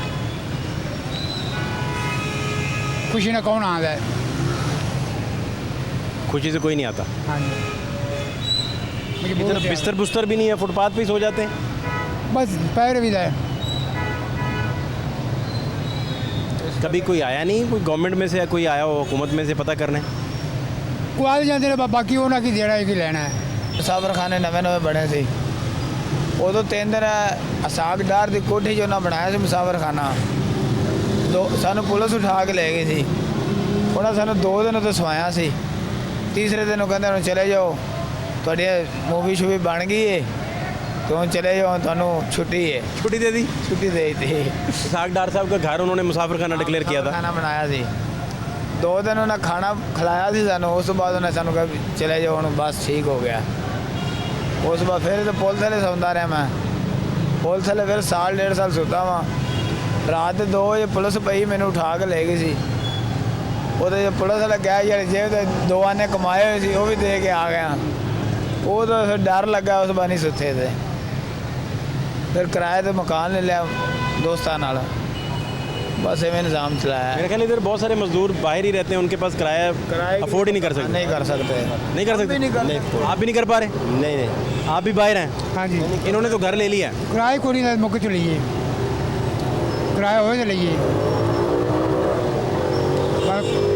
खुशी ना कौन आता है? खुशी से कोई नहीं आता। हाँ जी, इधर मजबूर बिस्तर बुस्तर भी नहीं है, फुटपाथ पे ही सो जाते हैं? बस पैर भी है। कभी कोई आया नहीं? कोई गवर्नमेंट में से या कोई आया हो हुकूमत में से पता करने? को आ जाते ने, बाकी उन्हें की देना है कि लेना है। मुसाफर खाने नवे नवे बने थे, उदो 3 दिन असागदार की कोठी जो ना बनाया से मुसाफर खाना, सानू पुलिस उठा के ले गई थी। उन्हें सानू 2 दिन तो सवाया सी, तीसरे दिन कहते हैं चले जाओ, थोड़ी मूवी शूवी बन गई है, तो हम चले जाओ, थानू छुट्टी है। छुट्टी दे दी? छुट्टी दे दी थी। सागदार साहब का घर उन्होंने मुसाफिर खाना डिक्लेयर किया था? खाना बनाया सी, 2 दिन उन्हें खाना खिलाया सी सानू, उस बाद उन्हें सानू कहा चले जाओ, हम बस ठीक हो गया। उस बाद फिर तो पुल थले सौंदा रहा मैं, पुल थले फिर 1.5 साल सुता वहाँ। रात 2 बजे पुलिस पई, मैंने उठा के ले गई सी। ਉਹਦੇ जो पुलिस वाला गया यार जेब तो 2 आने कमाए हुए सी, वो भी दे के आ गया। वो तो फिर डर लगा, उस बार नहीं सुते थे। फिर किराए तो मकान ले लिया दोस्तां नाल, बस एवं निज़ाम चलाया। मेरे ख्याल इधर बहुत सारे मजदूर बाहर ही रहते हैं, उनके पास किराया अफोर्ड ही नहीं कर सकते। नहीं कर सकते, नहीं कर सकते? आप भी नहीं कर पा रहे? नहीं नहीं आप भी बाहर हैं? हाँ जी, इन्होंने तो घर ले लिया है। किराए को नहीं मौके तो लीजिए, किराया हो तो लीजिए,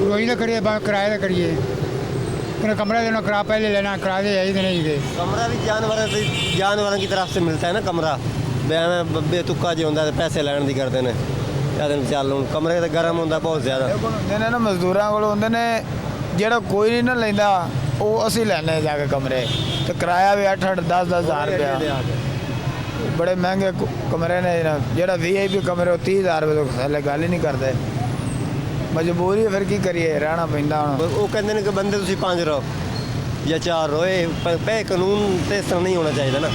रोई तो करिए, किराया तो करिए। फिर कमरा देना, किराया पहले लेना, किराया तो यही तो नहीं दे। कमरा भी जानवरों की तरफ से मिलता है ना कमरा, मैं बेतुका जो होंगे पैसे लैन की करते हैं, कहते हैं चल हूँ कमरे तो गर्म होंगे बहुत ज़्यादा। ने ना मजदूरों को होंगे ने, जो कोई नहीं ना लेंदा वो असी लैने जाके कमरे, तो किराया भी 8-8 10-10 हज़ार रुपया। बड़े महंगे कमरे ने, जो VIP कमरे 30 हज़ार रुपये तो थले गल ही नहीं करते। मजबूरी फिर की करिए, रहना पैंदा हुण। वो कहते हैं कि बंदे तुम 5 रहो या 4 रहो, पे कानून तो इस तरह नहीं होना चाहिए ना।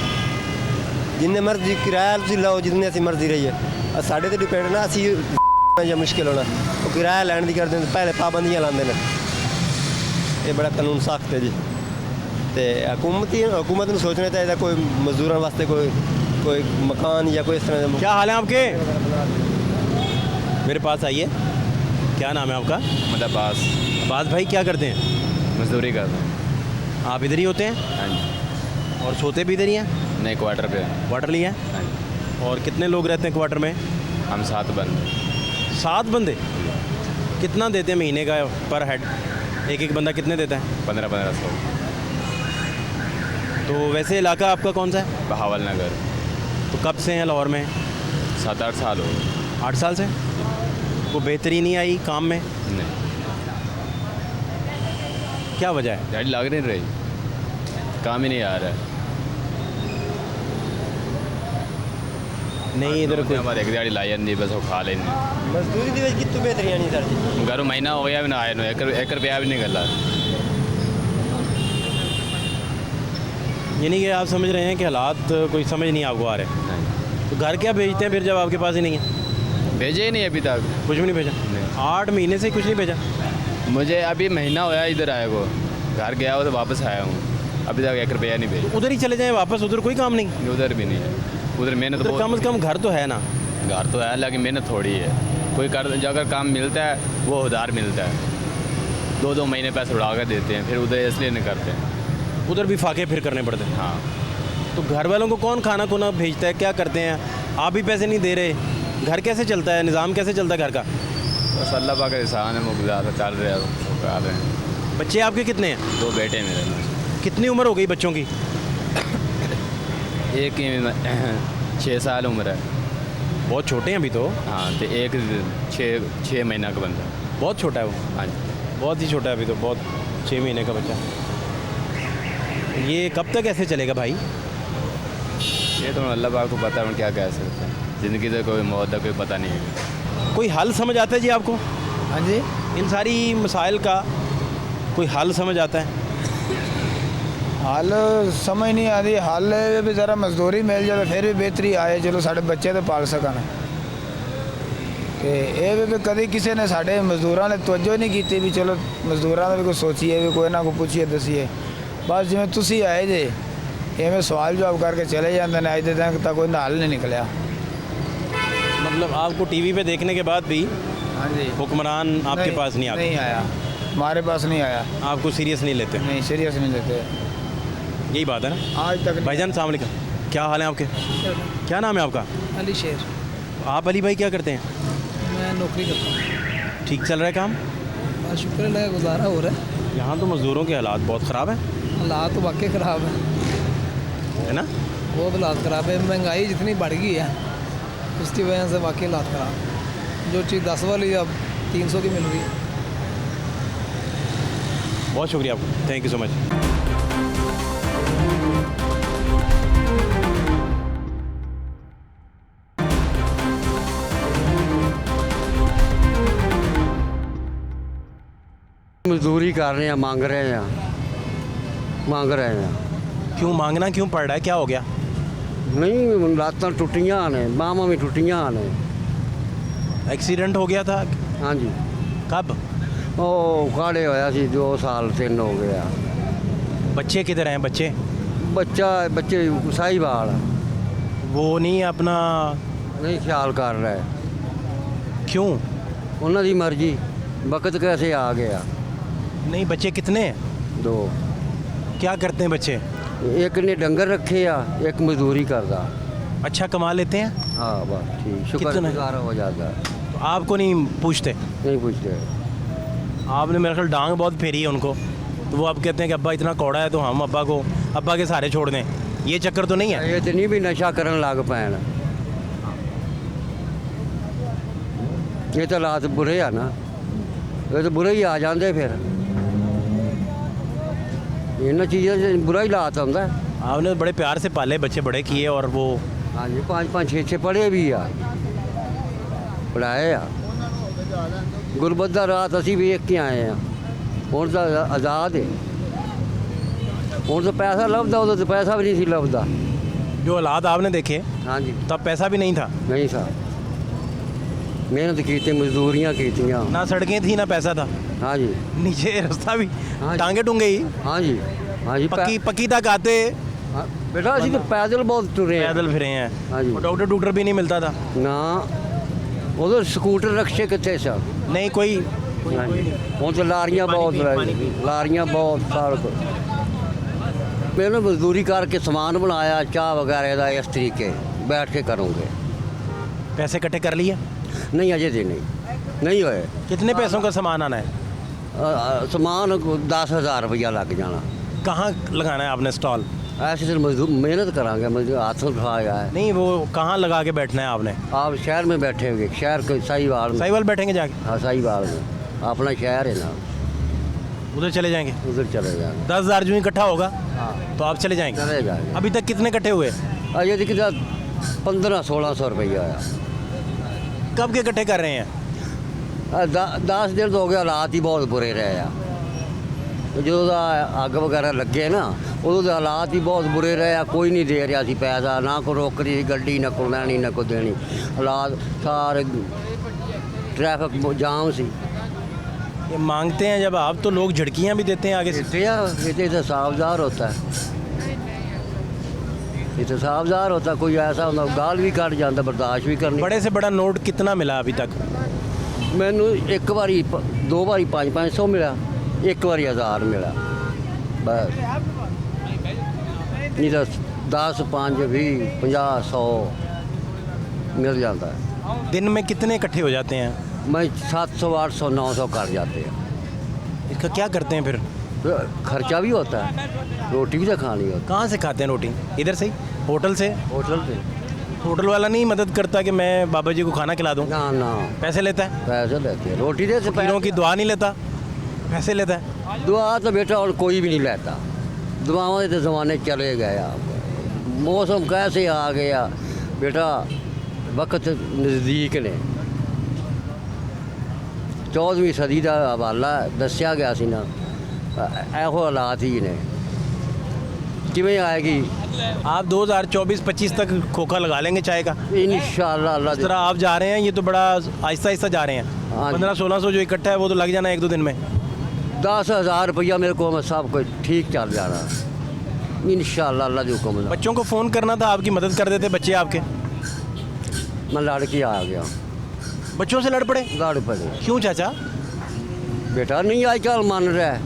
जिन्ने मर्जी किराया तुम लो, जितनी असी मर्जी रहिए, साढ़े तो डिपेंड ना असी या मुश्किल होना। वो किराया लैन की करते हैं, पहले पाबंदियाँ लाते हैं, ये बड़ा कानून सख्त है जी। तो हुकूमत को सोचना चाहिए कोई मजदूरों वास्ते कोई मकान या कोई इस तरह। क्या हाल है आपके? मेरे पास आइए। क्या नाम है आपका? अब्बास। अब्बास भाई क्या करते हैं? मजदूरी करते हैं। आप इधर ही होते हैं? हाँ जी। और सोते भी इधर ही हैं? नहीं, क्वार्टर पे। क्वार्टर लिया है? हाँ जी। और कितने लोग रहते हैं क्वार्टर में? हम 7 बंदे। 7 बंदे? कितना देते हैं महीने का पर हेड? एक बंदा कितने देता है? 1500। तो वैसे इलाका आपका कौन सा है? बहावल नगर। तो कब से हैं लाहौर में? 7-8 साल हो गए। 8 साल से? कोई बेहतरी नहीं आई काम में, नहीं, क्या वजह है? दिहाड़ी लग नहीं रही, काम ही नहीं आ रहा है। नहीं इधर कोई हमारे एक दिहाड़ी लाई जाती बस वो खा लेनी। मजदूरी दी वजह कितनी बेहतरी नहीं सर जी। घर महीना हो गया भी ना आए नो, एक रुपया भी नहीं गला। यानी कि आप समझ रहे हैं कि हालात कोई समझ नहीं आपको आ रहे, तो घर क्या भेजते हैं फिर जब आपके पास ही नहीं है? भेजे ही नहीं अभी तक। कुछ भी नहीं भेजा? नहीं। 8 महीने से कुछ नहीं भेजा? मुझे अभी महीना होया इधर आए को, घर गया हो तो वापस आया हूँ, अभी तक 1 रुपया नहीं भेजा। उधर ही चले जाएं वापस, उधर कोई काम नहीं? उधर भी नहीं है, उधर मेहनत उधर बहुत। कम से कम घर तो है ना? घर तो है लेकिन मेहनत थोड़ी है। कोई कर अगर काम मिलता है वो उधार मिलता है, 2-2 महीने पैसे उड़ा कर देते हैं, फिर उधर इसलिए नहीं करते हैं। उधर भी फाके फिर करने पड़ते हैं। हाँ, तो घर वालों को कौन खाना खुना भेजता है, क्या करते हैं? आप भी पैसे नहीं दे रहे, घर कैसे चलता है, निज़ाम कैसे चलता है घर का? बस अल्लाह पाक का एहसान है, वो गुजारा चल रहे हैं, वो कर रहे हैं। बच्चे आपके कितने हैं? 2 बेटे हैं मेरे। कितनी उम्र हो गई बच्चों की? एक की 6 साल उम्र है। बहुत छोटे हैं अभी तो। हाँ, तो एक 6 महीना का बंदा। बहुत छोटा है वो, हाँ जी। बहुत ही छोटा है अभी तो, बहुत 6 महीने का बच्चा। ये कब तक ऐसे चलेगा भाई? ये तो अल्लाह पाक को पता है, हम क्या कह सकते हैं। ज़िंदगी तो कोई मौत का कोई पता नहीं है। कोई हल समझ आता है जी आपको? हाँ जी। इन सारी मसाइल का कोई हल समझ आता है? हल समझ नहीं आती। हल ये भी ज़रा मजदूरी मिल जाए फिर भी बेहतरी आए, चलो साढ़े बच्चे तो पाल सकन। ਤੇ ਇਹ ਵੀ ਕਦੇ ਕਿਸੇ ਨੇ ਸਾਡੇ ਮਜ਼ਦੂਰਾਂ ਨੇ ਤਵੱਜੋ ਨਹੀਂ ਕੀਤੀ ਵੀ ਚਲੋ ਮਜ਼ਦੂਰਾਂ ਦਾ ਵੀ ਕੋਈ ਸੋਚੀਏ, ਵੀ ਕੋਈ ਨਾ ਕੋਈ ਪੁੱਛੀਏ ਦਸੀਏ। ਬਸ ਜਿਵੇਂ ਤੁਸੀਂ ਆਏ ਜੇ ਐਵੇਂ ਸਵਾਲ ਜਵਾਬ ਕਰਕੇ ਚਲੇ ਜਾਂਦੇ ਨੇ, ਅੱਜ ਦੇ ਦਿਨ ਤੱਕ ਕੋਈ ਹੱਲ ਨਹੀਂ ਨਿਕਲਿਆ। मतलब आपको टीवी पे देखने के बाद भी हाँ जी। हुक्मरान आपके पास नहीं आते? नहीं आया, हमारे पास नहीं आया। आपको सीरियस नहीं लेते? नहीं, सीरियस नहीं लेते यही बात है ना? आज तक। भाईजान अस्सलाम वालेकुम, क्या हाल है आपके? क्या नाम है आपका? अली शेर। आप अली भाई क्या करते हैं? मैं नौकरी करता हूँ। ठीक चल रहा है काम? बस शुक्र अल्लाह का, गुजारा हो रहा है। यहाँ तो मज़दूरों के हालात बहुत ख़राब हैं, हालात तो वाकई ख़राब है, है ना? बहुत हालात ख़राब है। महंगाई जितनी बढ़ गई है उसकी वजह से वाकई हालात ख़राब। जो चीज़ 10 वाली अब 300 की मिल रही है। बहुत शुक्रिया आपको, थैंक यू सो मच। मजदूरी कर रहे हैं, मांग रहे हैं। क्यों मांगना क्यों पड़ रहा है, क्या हो गया? नहीं, लातां टुटियां ने, बाहां भी टुटियां ने। एक्सीडेंट हो गया था? हाँ जी। कब? ओ काड़े होया सी 2 साल 3 हो गया। बच्चे किधर हैं बच्चे? बच्चे साहिवाल वो नहीं अपना नहीं ख्याल कर रहा है। क्यों? उन्हों की मर्जी, वक्त कैसे आ गया। नहीं, बच्चे कितने हैं? 2। क्या करते हैं बच्चे? एक ने डंगर रखे आ, एक मजदूरी करता। अच्छा कमा लेते हैं? हाँ बस ठीक, शुक्र कितना? गुजारा हो जाता है। तो आपको नहीं पूछते? नहीं पूछते। आपने मेरे ख्याल डांग बहुत फेरी है उनको, तो वो अब कहते हैं कि अब्बा इतना कौड़ा है तो हम अब्बा के सहारे छोड़ दें। ये चक्कर तो नहीं है? ये तो नहीं भी नशा करन लग पैन। ये तो हालात बुरे है ना, ये तो बुरे ही आ जाते फिर। इन चीज़ों से बुरा ही हालात आता है। आपने बड़े प्यार से पाले बच्चे, बड़े किए, और वो हाँ जी 5-5 6-6 पढ़े भी आ, पढ़ाए आ। गुरबत का रात असी भी एक के आए हैं। हूँ तो आज़ाद है, हूँ तो पैसा लभदा, उधर तो पैसा भी नहीं सी लभदा। जो हालात आपने देखे हाँ जी, तब पैसा भी नहीं था? नहीं था। मेहनत की, मजदूरियाँ की। ना सड़कें थी ना पैसा था। हाँ जी। नीचे रास्ता भी हाँ जी। टांगे टूंगे ही। हाँ जी, हाँ जी। पक्की तक आते हाँ, बेटा असी तो पैदल बहुत टुरे हैं। पैदल फिरे हैं। हाँ जी। और डॉक्टर भी नहीं मिलता था? ना, उधर स्कूटर रक्शे कितने सब नहीं कोई। हाँ जी। हूँ तो लारियाँ बहुत, लारियाँ बहुत साल। मैंने मजदूरी करके सामान बनाया, चाह वगैरह का इस तरीके बैठ के करूँगे। पैसे इकट्ठे कर लिए? नहीं अजय जी, नहीं होए। कितने पैसों का सामान आना है? सामान 10,000 रुपया लग जाना। कहाँ लगाना है आपने स्टॉल? ऐसे तो मजदूर मेहनत करांगे, मजदूर हाथों उठाया है। नहीं, वो कहाँ लगा के बैठना है आपने? आप शहर में बैठे होंगे, शहर के साहिवाल में। साहिवाल बैठेंगे जाके? हाँ, साहिवाल में अपना शहर है ना, उधर चले जाएंगे? उधर चले जाएंगे। 10,000 जो इकट्ठा होगा हाँ, तो आप चले जाएंगे? चले जाएंगे। अभी तक कितने इकट्ठे हुए? ये देखिए 1500-1600 रुपया आया। कब के इकट्ठे कर रहे हैं? 10 दिन तो हो गया, हालात ही बहुत बुरे रहे आ। जो अग वगैरह लगे ना, उदों के हालात ही बहुत बुरे रहे आ। कोई नहीं दे रहा सी पैसा, ना कोई रोक रही गड्डी, ना कोई लैनी, ना कोई देनी। हालात सारे ट्रैफिक जाम सी। ये मांगते हैं जब आप, तो लोग झड़कियाँ भी देते हैं आगे से। ये तो साफदार होता है, ये तो साफदार होता है। कोई ऐसा होता गाल भी कट जाता, बर्दाश्त भी करनी। बड़े से बड़ा नोट कितना मिला अभी तक? मैनू एक बारी 2 बारी 500 मिला, एक बारी 1000 मिला बस। नहीं तो 10, 5, 20, 50, 100 मिल जाता है। दिन में कितने इकट्ठे हो जाते हैं? मैं 700, 800, 900 कर जाते हैं। इसका क्या करते हैं फिर? खर्चा भी होता है, रोटी भी तो खानी होती है। कहाँ से खाते हैं रोटी? इधर से ही? होटल से? होटल पे। होटल वाला नहीं मदद करता कि मैं बाबा जी को खाना खिला दूँ? ना ना, पैसे लेता है? पैसे लेते हैं, रोटी दे। फकीरों की दुआ नहीं लेता, पैसे लेता है? दुआ तो बेटा और कोई भी नहीं लेता। दुआओं के ज़माने चले गए। आप मौसम कैसे आ गया बेटा, वक्त नज़दीक ने। 14वीं सदी का हवाला दसिया गया सी ना, ਇਹੋ हालात ही ने। किमें आएगी? आप 2024-25 तक खोखा लगा लेंगे चाय का इंशाअल्लाह। अल्लाह जिस तरह आप जा रहे हैं, ये तो बड़ा आहिस्ता आहिस्ता जा रहे हैं। हाँ। 1500-1600 जो इकट्ठा है वो तो लग जाना 1-2 दिन में। 10,000 रुपया मेरे को सब कुछ ठीक चल जाना इंशाअल्लाह, अल्लाह के हुक्म से। बच्चों को फ़ोन करना था, आपकी मदद कर देते बच्चे आपके। मैं लड़की आ गया, बच्चों से लड़ पड़े? लड़ पड़े। क्यों चाचा? बेटा नहीं आजकल मान रहा है,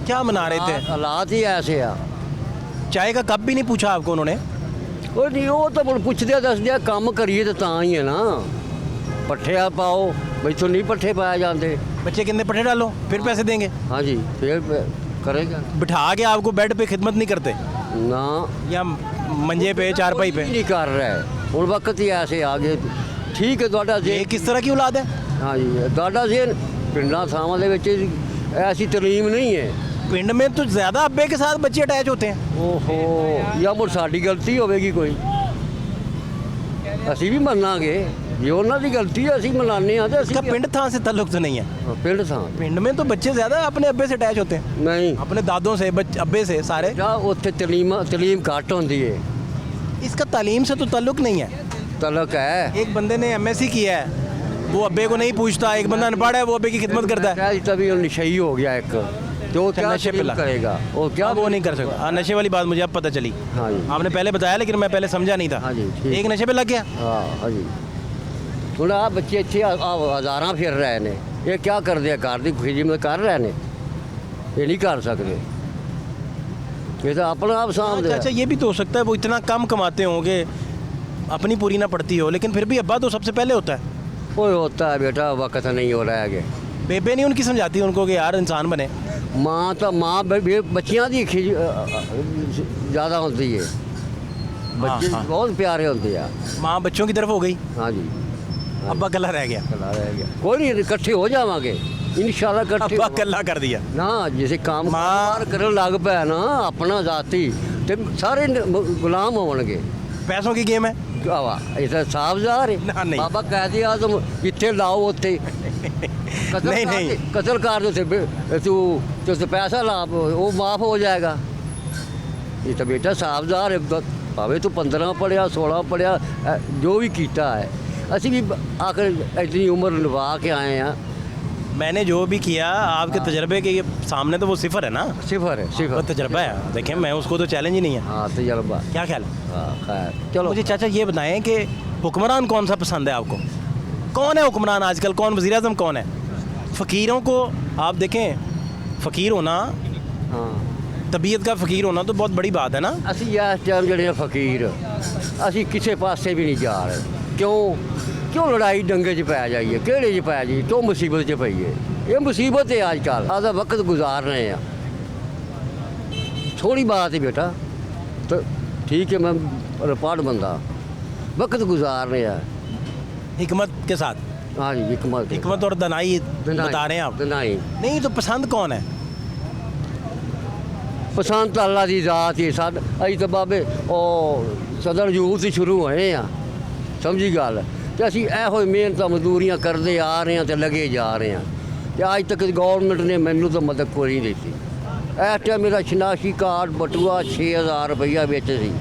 क्या मना रहे थे? हालात ही ऐसे आ। चाय का कप भी नहीं पूछा आपको उन्होंने? ਉਹ ਨਹੀਂ ਉਹ ਤਾਂ ਹੁਣ ਪੁੱਛਦੇ ਦੱਸਦੇ ਆ, ਕੰਮ ਕਰੀਏ ਤਾਂ ਤਾਂ ਹੀ ਹੈ ਨਾ। ਪੱਠੇ ਆ ਪਾਓ, ਮੈਥੋਂ नहीं पट्ठे पाए जाते। बच्चे कितने पट्ठे डालो फिर पैसे देंगे? हाँ जी, फिर करेगा। बिठा के आपको बेड पे खिदमत नहीं करते ना, या मंजे पे, चारपाई पे? नहीं कर रहा है, ਹੁਣ वक्त ही ऐसे आ गए। ठीक है, ਤੁਹਾਡਾ ये किस तरह की औलाद है? हाँ जी, ਤੁਹਾਡਾ ਜ਼ੇਨ ਪਿੰਡਾਂ ਥਾਵਾਂ ਦੇ ਵਿੱਚ ऐसी तलीम नहीं है। पिंड में तो ज़्यादा अब्बे के साथ बच्चे अटैच होते हैं। ओहो, या मुड़ साड़ी गलती होगी कोई, ਅਸੀਂ ਵੀ ਮੰਨਾਂਗੇ। ਜੇ ਉਹਨਾਂ ਦੀ ਗਲਤੀ ਹੈ ਅਸੀਂ ਮਨਾਉਂਦੇ ਹਾਂ। तो इसका पिंड था से ताल्लुक तो नहीं है? ਪਿੰਡ ਥਾਂ पिंड में तो बच्चे ज़्यादा अपने अब्बे से अटैच होते हैं, नहीं, अपने दादों से, अब्बे से सारे। ਜਾਂ ਉੱਥੇ तलीम घट होती है। इसका तालीम से तो ताल्लुक नहीं है। तलक है। एक बंदे ने MSc किया है, वो अब्बे को नहीं पूछता। एक बंदा अनपढ़ है, वो अब्बे की खिदमत करता है। तभी नशई हो गया एक, तो वो क्या नशे पे लगा करेगा? वो क्या वो नहीं कर सकता। हाँ, नशे वाली बात मुझे अब पता चली। हाँ जी, आपने पहले बताया लेकिन मैं पहले समझा नहीं था। हाँ जी, ठीक। एक नशे पे लग गया। हाँ जी। ਹੁਣ ਆ ਬੱਚੇ ਇੱਥੇ ਹਜ਼ਾਰਾਂ ਫਿਰ ਰਹੇ ਨੇ, ਇਹ ਕੀ ਕਰਦੇ ਆ? ਘਰ ਦੀ ਖਿਦਮਤ ਕਰ ਰਹੇ ਨੇ, ਇਹ नहीं कर सकते। ये तो अपना आप सामने। अच्छा, ये भी तो हो सकता है वो इतना कम कमाते होंगे, अपनी पूरी ना पड़ती हो, लेकिन फिर भी अब्बा तो सबसे पहले होता है। वो होता है बेटा, वक्त नहीं हो रहा है आगे। बेबे नहीं उनकी समझाती उनको कि यार इंसान बने? माँ तो माँ बच्चियाँ की ज़्यादा होती है, बच्चे हाँ। बहुत प्यारे होते हैं। माँ बच्चों की तरफ हो गई, हाँ जी, अब्बा कल्ला रह गया। चला रह गया। कोई नहीं, इकट्ठे हो जावांगे इंशाल्लाह। इकट्ठे अब्बा कल्ला कर दिया ना, जैसे काम माँ करन लग पाया ना अपना जाति, तो सारे गुलाम होणगे। पैसों की गेम है। ਇਹ ਤਾਂ ਸਾਫ ਜ਼ਾਹਰ ਨਾ, ਹੈ। ਨਹੀਂ। ਬਾਬਾ ਕਾਇਦੇ ਆਜ਼ਮ ਜਿੱਥੇ ਲਾਓ ਉੱਥੇ नहीं, नहीं। कत्ल कर दो तो पैसा ला, वो माफ़ हो जाएगा। ये तो बेटा साफ ਜ਼ਾਹਰ है, भावे तू 15 पढ़िया 16 पढ़िया, जो भी किया है। असी भी आखिर इतनी उम्र निभा के आए हैं। मैंने जो भी किया आपके तजर्बे के सामने तो वो सिफर है ना। सिफर है, वो सिफर। तजर्बा है, देखें मैं उसको तो चैलेंज ही नहीं है। हाँ, तजर्बा। क्या ख्याल है? हाँ, खैर चलो। मुझे चाचा ये बताएं कि हुक्मरान कौन सा पसंद है आपको? कौन है हुक्मरान आजकल? कौन वज़ीर आज़म कौन है? फ़कीरों को आप देखें, फ़कीर होना, हाँ, तबीयत का फ़कीर होना तो बहुत बड़ी बात है ना। ਅਸੀਂ ਇਸ ਟਾਈਮ ਜਿਹੜੇ ਫਕੀਰ, ਅਸੀਂ ਕਿਸੇ ਪਾਸੇ ਵੀ ਨਹੀਂ ਜਾ ਰਹੇ। ਕਿਉਂ ਲੜਾਈ ਦੰਗੇ 'ਚ ਪੈ ਜਾਈਏ? ਕਿਹੜੇ 'ਚ ਪੈ ਜਾਈਏ? ਕਿਉਂ ਮੁਸੀਬਤ 'ਚ ਪਈਏ? ਇਹ ਮੁਸੀਬਤ ਹੈ ਅੱਜ ਕੱਲ੍ਹ। ਆਦਾ ਵਕਤ ਗੁਜ਼ਾਰ ਰਹੇ ਆ, थोड़ी बात है बेटा, तो ठीक है, मैं रिपोर्ट बंदा वक्त गुजार रहे हैं हिकमत के साथ। हाँ जी, हिकमत और दनाई बता रहे हैं आप। नहीं नहीं तो पसंद कौन है? पसंद तो अल्लाह की ज़ात ही साड अभी तो बाबे ਉਹ ਸਦਰ ਯੂਥ ਹੀ ਸ਼ੁਰੂ ਹੋਏ ਆ, ਸਮਝੀ ਗੱਲ। ਤੇ ਅਸੀਂ ਇਹੋ ਹੀ ਮਿਹਨਤਾਂ ਮਜ਼ਦੂਰੀਆਂ ਕਰਦੇ ਆ ਰਹੇ ਹਾਂ ਤੇ ਲੱਗੇ ਜਾ ਰਹੇ ਹਾਂ ਤੇ ਅੱਜ ਤੱਕ ਗਵਰਨਮੈਂਟ ਨੇ ਮੈਨੂੰ ਤਾਂ ਮਦਦ ਕੋਈ ਨਹੀਂ ਦਿੱਤੀ। ਇਸ ਟਾਈਮ ਮੇਰਾ ਸ਼ਨਾਖੀ ਕਾਰਡ ਬਟੂਆ 6000 ਰੁਪਈਆ ਵਿੱਚ ਸੀ,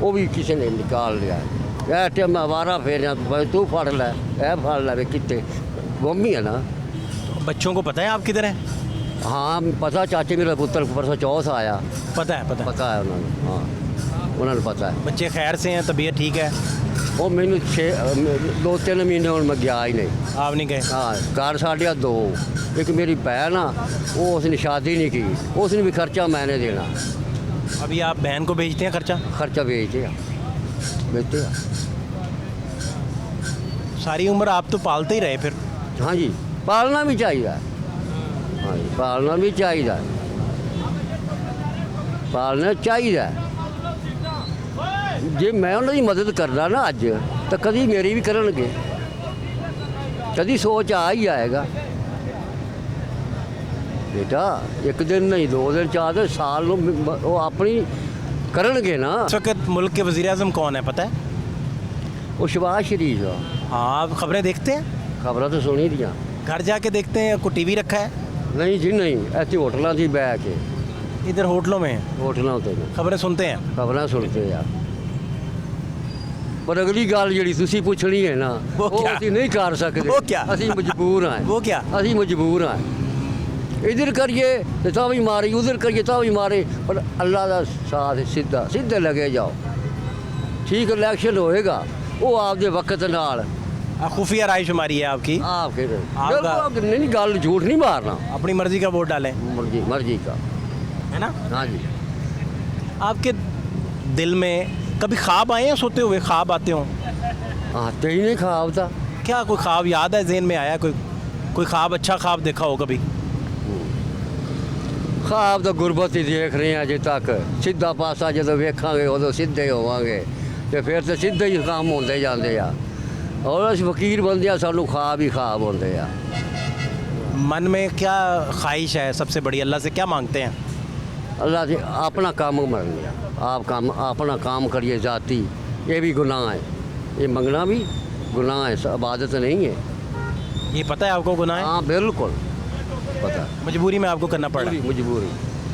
ਉਹ ਵੀ ਕਿਸੇ ਨੇ ਨਿਕਾਲ ਲਿਆ। ਇਸ ਟਾਈਮ ਮੈਂ ਅਵਾਰਾ ਫੇਰਿਆ, ਤੂੰ ਫੜ ਲੈ, ਇਹ ਫੜ ਲੈ, ਵੇ ਕਿੱਥੇ ਗੁੰਮ ਹੀ ਹੈ ਨਾ। बच्चों को पता है आप किधर हैं? हाँ पता, चाचे मेरा पुत्र परसों चौथ आया, पता है पता है उन्होंने, हाँ उन्होंने पता है। बच्चे खैर से हैं, तबीयत ठीक है? वो मैंने 2-3 महीने और मैं गया ही नहीं। आप नहीं गए? हाँ, घर साढ़े 2, एक मेरी बहन आ, वो उसने शादी नहीं की, उसने भी खर्चा मैंने देना। अभी आप बहन को भेजते हैं खर्चा बेचते हैं। सारी उम्र आप तो पालते ही रहे फिर। हाँ जी, पालना भी चाहिए। हाँ जी, पालना भी चाहिए, पालना चाहिए। जे मैं उन्होंने मदद करना ना अज, तो कभी मेरी भी करनगे, कभी सोच आ ही आएगा। बेटा एक दिन नहीं, 2 दिन 4 दिन साल वो अपनी करनगे ना। इस वक्त मुल्क के वज़ीर-ए-आज़म कौन है पता है? वो शहबाज शरीफ है। हाँ, आप खबरें देखते हैं? खबर तो सुनी दियाँ। घर जाके देखते हैं? कोई टीवी रखा है? नहीं जी नहीं, ऐसे होटलों की बह के, इधर होटलों में होटलों से खबरें सुनते हैं? खबर सुनते यार। पर अगली गल जी तुसी पूछनी है ना, वो क्या? असीं नहीं कर सकते। वो क्या? असीं मजबूर हैं। वो क्या? असीं मजबूर हैं, इधर करिए तो भी मारे, उधर करिए तो भी मारे, पर अल्लाह का साथ सीधा सीधे लगे जाओ। ठीक इलेक्शन होएगा, वो आपके वक्त नाल खुफिया राय शुमारी है आपकी? आपके नहीं, गल झूठ नहीं मारना। अपनी मर्जी का वोट डालें, मर्जी का, है ना? हाँ जी। आपके दिल में कभी ख्वाब आए हैं, सोते हुए ख्वाब आते हों? आते ही नहीं ख्वाब था। क्या कोई ख्वाब याद है, ज़हन में आया कोई ख्वाब, अच्छा ख्वाब देखा हो कभी? ख्वाब तो गुरबत ही देख रहे हैं अजे तक। सीधा पासा जो वेखांगे उदों सीधे होवांगे, तो फिर तो सीधे ही काम होंदे जांदे आ। और अस फकीर बंदे आ, सानू ख्वाब ही ख्वाब होंदे आ। मन में क्या ख्वाहिश है सबसे बड़ी, अल्लाह से क्या मांगते हैं? अल्लाह से अपना काम मर गया, आप काम अपना काम करिए जाती, ये भी गुनाह है, ये मंगना भी गुनाह है, इबादत नहीं है। ये पता है आपको गुनाह है? हाँ बिल्कुल पता है। मजबूरी में आपको करना पड़ा?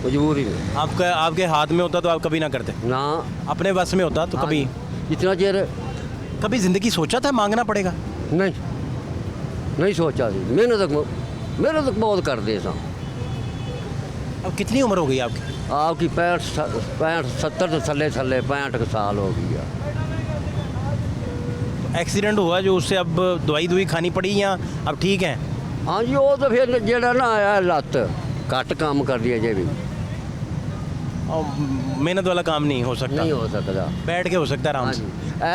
मजबूरी में। आपके हाथ में होता तो आप कभी ना करते? ना, अपने बस में होता तो हाँ, कभी? इतना चेर कभी ज़िंदगी सोचा था मांगना पड़ेगा? नहीं सोचा थी। मेहनत बहुत करते सा। अब कितनी उम्र हो गई आपकी? आपकी 65 70 तो थले 65 साल हो गई है। एक्सीडेंट हुआ जो, उससे अब दवाई खानी पड़ी या अब ठीक है? हाँ जी, वो तो फिर जेड़ा ना आया लत्त घट काम कर दिया जे भी, और मेहनत वाला काम नहीं हो सकता? नहीं हो सकता, बैठ के हो सकता है आराम हाँ से? जी।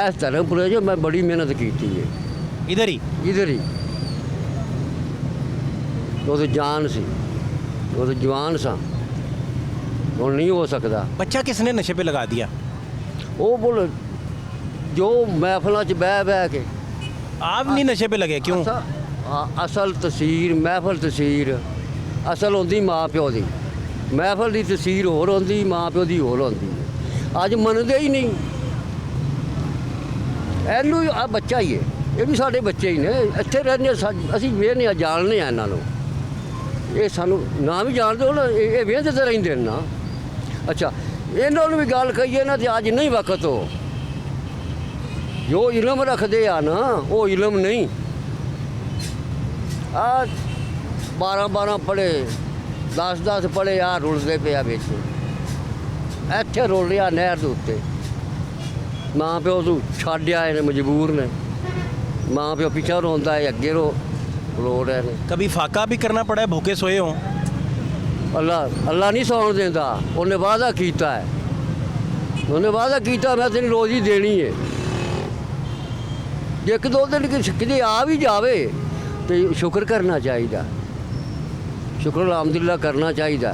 इस धर्मपुरे जो मैं बड़ी मेहनत की है, इधर ही वो तो जान सी, वो तो जवान सा, वो नहीं हो सकता। बच्चा किसने नशे पे लगा दिया? वो बोलो जो महफलों च बह बह के। आप नहीं नशे पे लगे क्यों? असल तसीर महफल तसीर असल होंदी माँ प्यो की, महफल की तसीर होर होंदी, माँ प्यो की होर होंदी। अज मनते ही नहीं, एनू आ बच्चा ही है, ये भी साढ़े बच्चे ही ने, इत्थे रहने असीं वेखने जानने इन्हों, ये सानू ना भी जानते हो ना, ये वेखते तो रहिंदे ना। अच्छा इन्होंने भी गल कही ना, तो अज नहीं वक्त हो, जो इलम रखते आ ना वो इलम नहीं। आ 12 पढ़े 10 पढ़े आ रुलते पे बिच, इत्थे रुल रहा नहर के उत्ते, माँ प्यो तू छड्ड आए ने, मजबूर ने, माँ प्यो पिछा रोंदा है, अगे रो रहे ने। कभी फाका भी करना पड़ा है, भूखे सोए हों? अल्लाह नहीं सौन देता, उन्हें वादा किया है, उन्हें वादा किया मैं तेरी रोज़ी देनी है। 1-2 दिन कि आ भी जावे तो शुक्र करना चाहिए, शुक्र अलहमदुलिल्लाह करना चाहिए।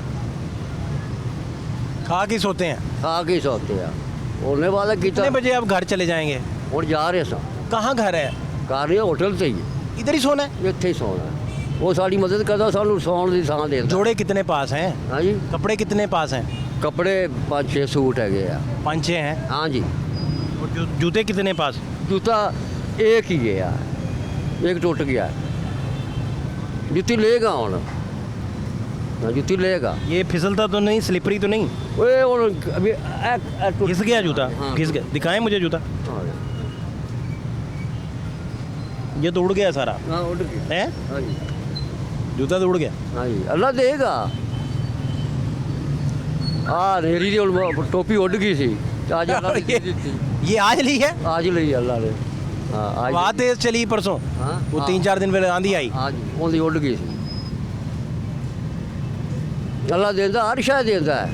खा के सोते हैं। खा के सोते हैं होने वाला कितने कितना बजे आप घर चले जाएंगे? और जा रहे सा कहाँ घर है? कर रहे होटल से ही इधर ही सोना है? ਇੱਥੇ ਹੀ ਸੌਣਾ ਉਹ ਸਾਡੀ ਮਦਦ ਕਰਦਾ ਸਾਨੂੰ ਸੌਣ ਦੀ ਥਾਂ ਦੇ ਦਿੰਦਾ जोड़े कितने पास हैं? ਹਾਂਜੀ कपड़े कितने पास हैं? ਕੱਪੜੇ 5-6 ਸੂਟ ਹੈਗੇ ਆ 5-6 हैं। ਹਾਂਜੀ और जूते कितने पास? जूता एक ही है यार, एक टूट गया। जूती लेगा हूँ, जूती लेगा। ये फिसलता तो नहीं, स्लिपरी तो नहीं? ओए अभी घिस गया जूता? हाँ। घिस गया, दिखाएं मुझे जूता। हाँ ये तो उड़ गया सारा उड़ गया। है, हाँ जी जूता तो उड़ गया। हाँ जी अल्लाह देगा। हाँ नेरी दी हुण टोपी उड़ गई सी आज अल्लाह ने दे दी। ये आज ली है? आज ਲਈ अल्लाह ने। हाँ आज हवा तेज चली परसों, हाँ, वो हाँ। 3-4 दिन पहले आंधी आई। आज ਉਹਦੀ ਉੱਡ ਗਈ ਸੀ। ਅੱਲਾ ਦਿੰਦਾ ਹਰ ਸ਼ੈ ਦਿੰਦਾ ਹੈ।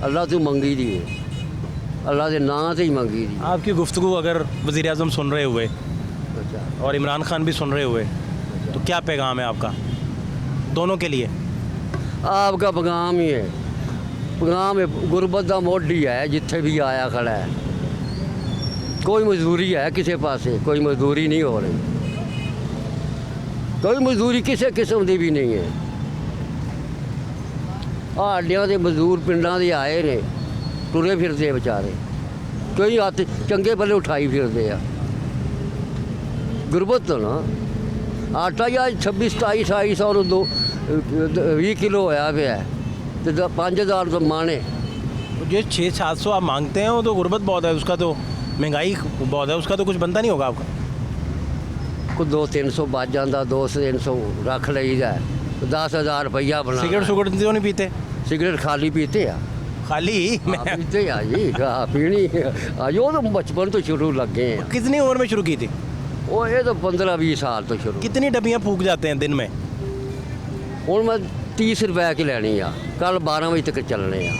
ਅੱਲਾ ਤੋਂ ਮੰਗੀ ਦੀ ਹੈ, ਅੱਲਾ ਦੇ ਨਾਂ ਤੇ ਹੀ ਮੰਗੀ ਦੀ। आपकी गुफ्तगू अगर वज़ीर आज़म सुन रहे हुए अच्छा और इमरान खान भी सुन रहे हुए तो क्या पैगाम है आपका दोनों के लिए? आपका पैगाम ही है, पैगाम है गुरबत का मोढ़ी है जिथे भी आया खड़ा है। कोई मजदूरी है किसी पासे, कोई मजदूरी नहीं हो रही, कोई मजदूरी किसी किस्म की भी नहीं है। हाडिया के मजदूर पिंडा के आए ने तुरे फिरते बेचारे, कई हत्थ चंगे भले उठाई फिरते आ। गुरबत तो ना आटा या 26-27-28 ਨੂੰ 20 किलो होया पे है तो 5000 तो माने। जो 600-700 आप मांगते हैं वो तो गुर्बत बहुत है, उसका तो महंगाई बहुत है, उसका तो कुछ बनता नहीं होगा आपका। को 200-300 बच जाता, 200-300 रख लीदा है, 10,000 रुपया बना। सिगरेट सुगरेट तो नहीं पीते? सिगरेट खाली पीते आ, खाली? हाँ, पीते आ जी, हाँ पीनी आज वो तो बचपन तो शुरू लग गए हैं। कितनी उम्र में शुरू की थी? वो ये तो 15-20 साल तो शुरू। कितनी डब्बियाँ फूक जाते हैं दिन में? हूँ मैं 30 रुपए की लैनी आ, कल 12 बजे तक चलने आ,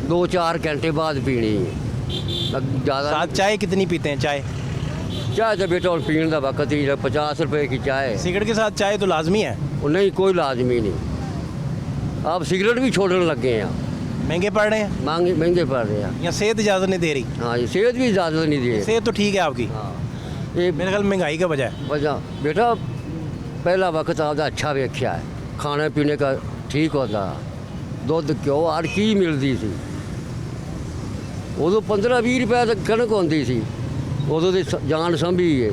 2-4 घंटे बाद पीनी है ज़्यादा। साथ चाय कितनी पीते हैं? चाय चाय तो बेटा और पीने का वक्त ही है, 50 रुपए की चाय। सिगरेट के साथ चाय तो लाजमी है? और नहीं कोई लाजमी नहीं, आप सिगरेट भी छोड़ने लग गए हैं। महंगे पड़ रहे हैं? महंगे पड़ रहे हैं। या सेहत इजाज़त नहीं दे रही? हाँ जी सेहत भी इजाज़त नहीं दे। सेहत तो ठीक है आपकी? हाँ ये मेरे ख्याल महंगाई का वजह है। वजह बेटा पहला वक्त आपका अच्छा वेख्या है, खाने पीने का ठीक होता, दुध घ्यो हर चीज़ मिलती सी। उदों 15-20 रुपए तक कणक होती सी, उदों तो जान संभी है।